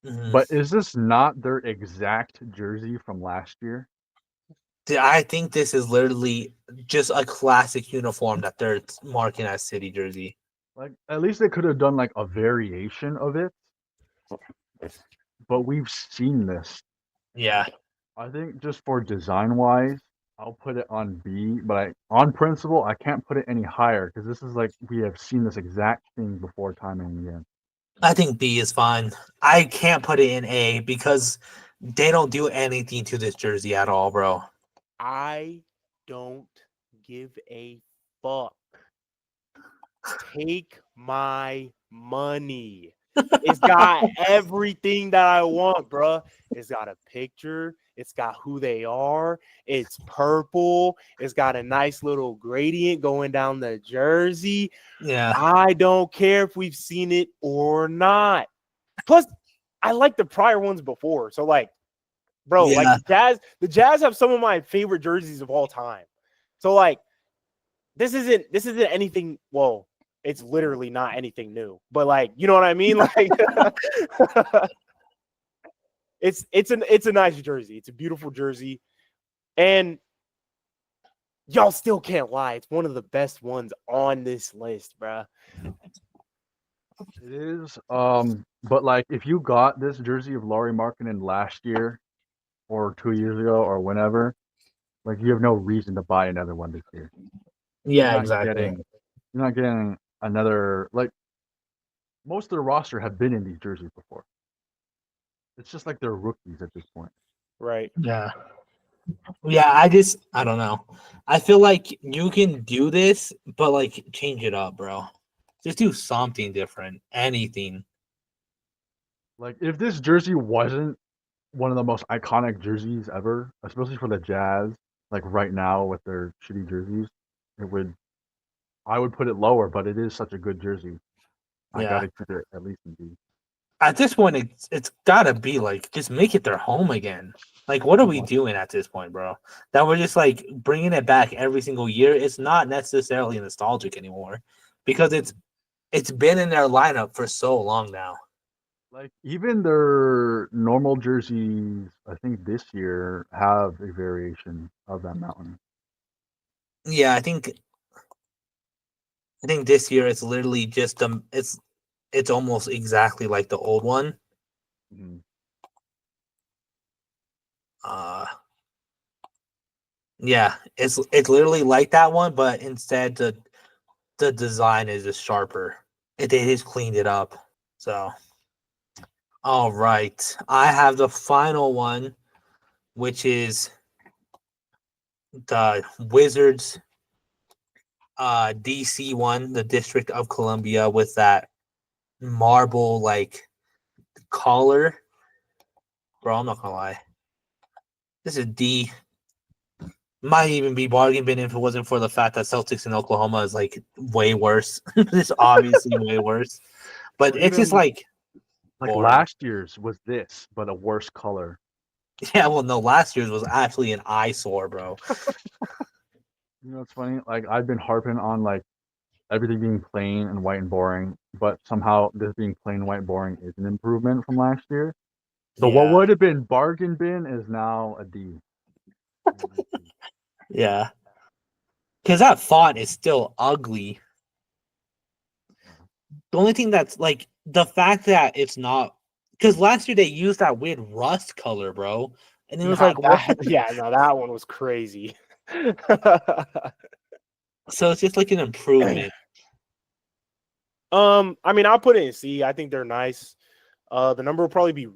Mhm.
but is this not their exact jersey from last year?
I think this is literally just a classic uniform that they're marking as city jersey.
Like, at least they could have done like a variation of it, but we've seen this.
Yeah.
I think just for design wise, I'll put it on B, but on principle, I can't put it any higher because this is like we have seen this exact thing before time and again.
I think B is fine. I can't put it in A because they don't do anything to this jersey at all, bro.
I don't give a fuck. Take my money. It's got everything that I want, bro. It's got a picture. It's got who they are. It's purple. It's got a nice little gradient going down the jersey.
Yeah.
I don't care if we've seen it or not. Plus, I like the prior ones before. So, like, bro,
Yeah.
like the Jazz have some of my favorite jerseys of all time. So, like, this isn't anything. Whoa. It's literally not anything new, but like, you know what I mean? Like, it's a nice jersey. It's a beautiful jersey, and y'all still can't lie. It's one of the best ones on this list, bruh.
It is. But like if you got this jersey of Lauri Markkanen last year or 2 years ago or whenever, like you have no reason to buy another one this year.
Yeah,
You're
exactly.
You're not getting another, like most of the roster have been in these jerseys before. It's just like they're rookies at this point.
Right.
Yeah. Yeah, I don't know. I feel like you can do this, but like change it up, bro. Just do something different. Anything.
Like if this jersey wasn't one of the most iconic jerseys ever, especially for the Jazz, like right now with their shitty jerseys, I would put it lower, but it is such a good jersey. I
Yeah.
gotta keep it at least in B.
At this point, it's gotta be like just make it their home again. Like, what are we doing at this point, bro? That we're just like bringing it back every single year. It's not necessarily nostalgic anymore because it's been in their lineup for so long now.
Like even their normal jerseys, I think this year have a variation of that mountain.
Yeah, I think this year it's literally just it's almost exactly like the old one.
Mhm.
Yeah, it's literally like that one, but instead the design is just sharper. They just cleaned it up. So, all right, I have the final one, which is the Wizards DC one, the District of Columbia, with that marble like collar. Bro, I'm not gonna lie. This is D. Might even be bargain bin if it wasn't for the fact that Celtics in Oklahoma is like way worse. It's obviously way worse. But
Or
it's just
even
like
like
boring.
last year's was this, but a worse color.
Yeah, well, no, last year's was actually an eyesore, bro.
You know, it's funny. Like I've been harping on like everything being plain and white and boring, but somehow this being plain, white, boring is an improvement from last year. So what
Yeah,
would have been bargain bin is now a D.
yeah. Because that font is still ugly. The only thing that's like the fact that it's not because last year they used that weird rust color, bro, and it was like
Not
what?
that. Yeah, no, that one was crazy.
So it's just like an improvement.
I mean, I'll put it in C. I think they're nice. The number will probably be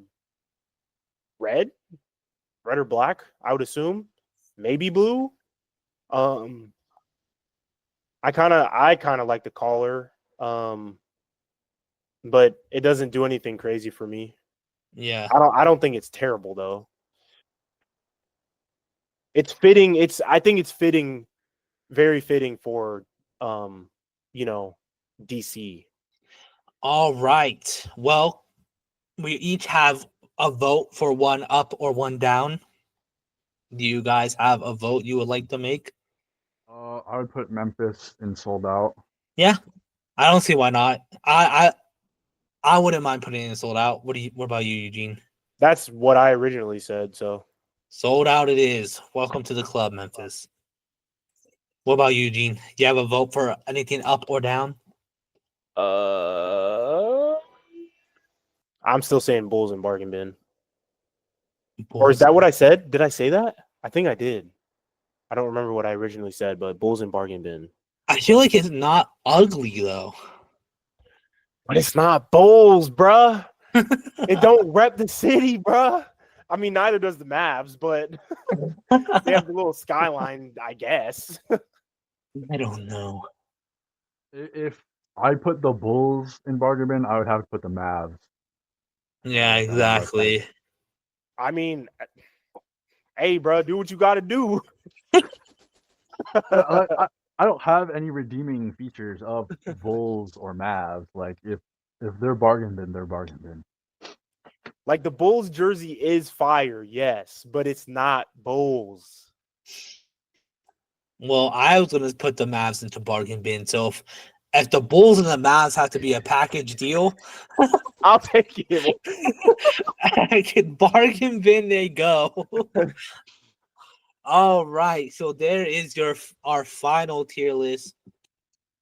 red, red or black. I would assume, maybe blue. Um, I kind of like the collar. But it doesn't do anything crazy for me.
Yeah.
I don't think it's terrible though. It's fitting. I think it's fitting, very fitting for um, you know, DC.
All right. Well, we each have a vote for one up or one down. Do you guys have a vote you would like to make?
I would put Memphis in sold out.
Yeah, I don't see why not. I wouldn't mind putting it sold out. What about you, Eugene?
That's what I originally said. So
Sold out it is. Welcome to the club, Memphis. What about you, Eugene? Do you have a vote for anything up or down?
uh I'm still saying Bulls and bargain bin. Or is
Bulls.
that what I said? Did I say that? I think I did. I don't remember what I originally said, but Bulls and bargain bin.
I feel like it's not ugly though.
But it's not Bulls, bruh. It don't rep the city, bruh. I mean, neither does the Mavs, but they have the little skyline, I guess.
I don't know.
If I put the Bulls in bargain bin, I would have to put the Mavs.
Yeah,
Down the list.
exactly.
I mean, hey, bro, do what you got to do.
I don't have any redeeming features of Bulls or Mavs. Like if they're bargain bin, they're bargain bin.
Like the Bulls jersey is fire, yes, but it's not Bulls.
Well, I was gonna put the Mavs into bargain bin. So if the Bulls and the Mavs have to be a package deal,
I'll take it.
I can bargain bin they go. All right, so there is our final tier list.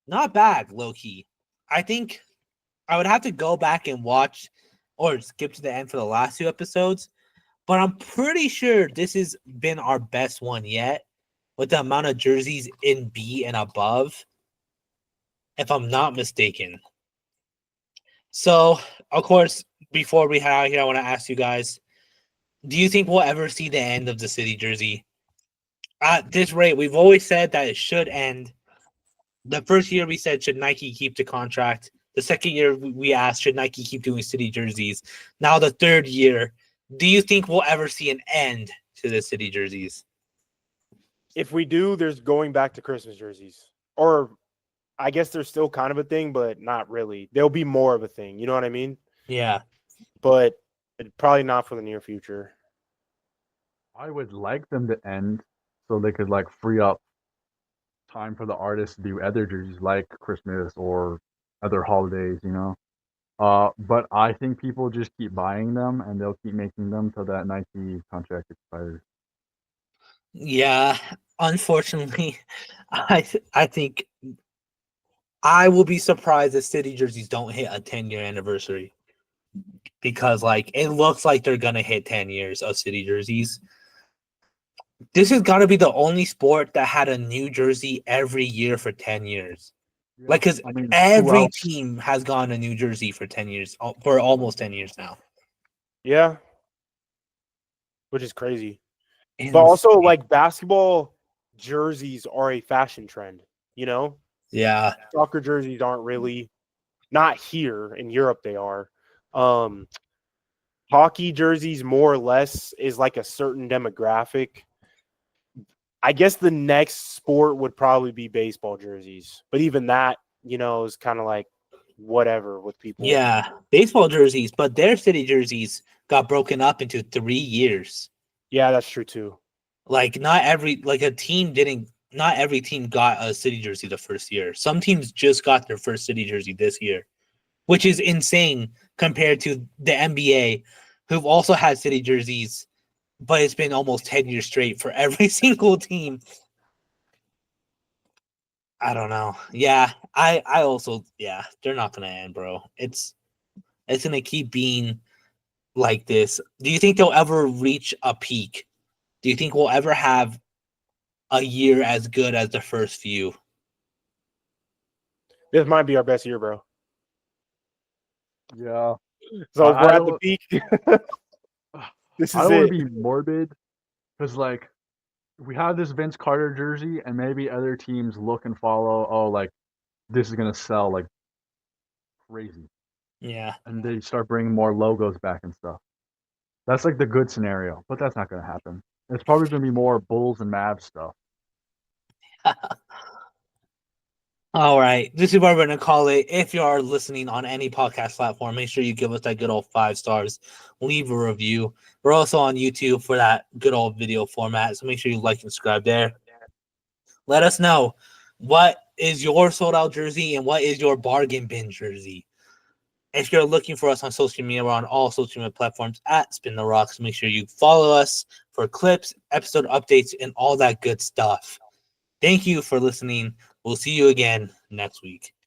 Not bad, low key. I think I would have to go back and watch or skip to the end for the last two episodes, but I'm pretty sure this has been our best one yet with the amount of jerseys in B and above, if I'm not mistaken. So, of course, before we head out here, I want to ask you guys, do you think we'll ever see the end of the city jersey? At this rate, we've always said that it should end. The first year we said, should Nike keep the contract? The second year we asked, should Nike keep doing city jerseys? Now the third year, do you think we'll ever see an end to the city jerseys?
If we do, there's going back to Christmas jerseys. Or I guess there's still kind of a thing, but not really. There'll be more of a thing. You know what I mean?
Yeah.
But probably not for the near future.
I would like them to end so they could like free up time for the artists to do other jerseys like Christmas or other holidays, you know. But I think people just keep buying them and they'll keep making them till that Nike contract expires.
Yeah. Unfortunately, I think I will be surprised if City jerseys don't hit a 10-year anniversary because, like, it looks like they're gonna hit 10 years of City jerseys. This is gotta be the only sport that had a new jersey every year for 10 years. Like, because
I mean, who
every
else?
team has gotten a new jersey for 10 years, for almost 10 years now.
Yeah, which is crazy. But also,
Insane.
like, basketball jerseys are a fashion trend. You know,
Yeah.
soccer jerseys aren't really, not here in Europe. They are. Hockey jerseys, more or less, is like a certain demographic. I guess the next sport would probably be baseball jerseys, but even that, is kind of like whatever with people.
Yeah. Baseball jerseys, but their City jerseys got broken up into 3 years.
Yeah, that's true too.
Like, not every team got a City jersey the first year. Some teams just got their first City jersey this year, which is insane compared to the NBA, who've also had City jerseys, but it's been almost 10 years straight for every single team. I don't know. Yeah, I also, yeah, they're not gonna end, bro. It's gonna keep being like this. Do you think they'll ever reach a peak? Do you think we'll ever have a year as good as the first few?
This might be our best year, bro.
Yeah.
So if
I
we're at the
don't-
peak. This
I
is
don't want
it.
to be morbid because, like, we have this Vince Carter jersey, and maybe other teams look and follow. Oh, like this is gonna sell like crazy,
Yeah.
and they start bringing more logos back and stuff. That's like the good scenario, but that's not gonna happen. It's probably gonna be more Bulls and Mavs stuff.
All right. This is what we're going to call it. If you are listening on any podcast platform, make sure you give us that good old 5 stars. Leave a review. We're also on YouTube for that good old video format. So make sure you like and subscribe there. Let us know what is your sold out jersey and what is your bargain bin jersey. If you're looking for us on social media, we're on all social media platforms at Spin the Rocks. Make sure you follow us for clips, episode updates, and all that good stuff. Thank you for listening. We'll see you again next week.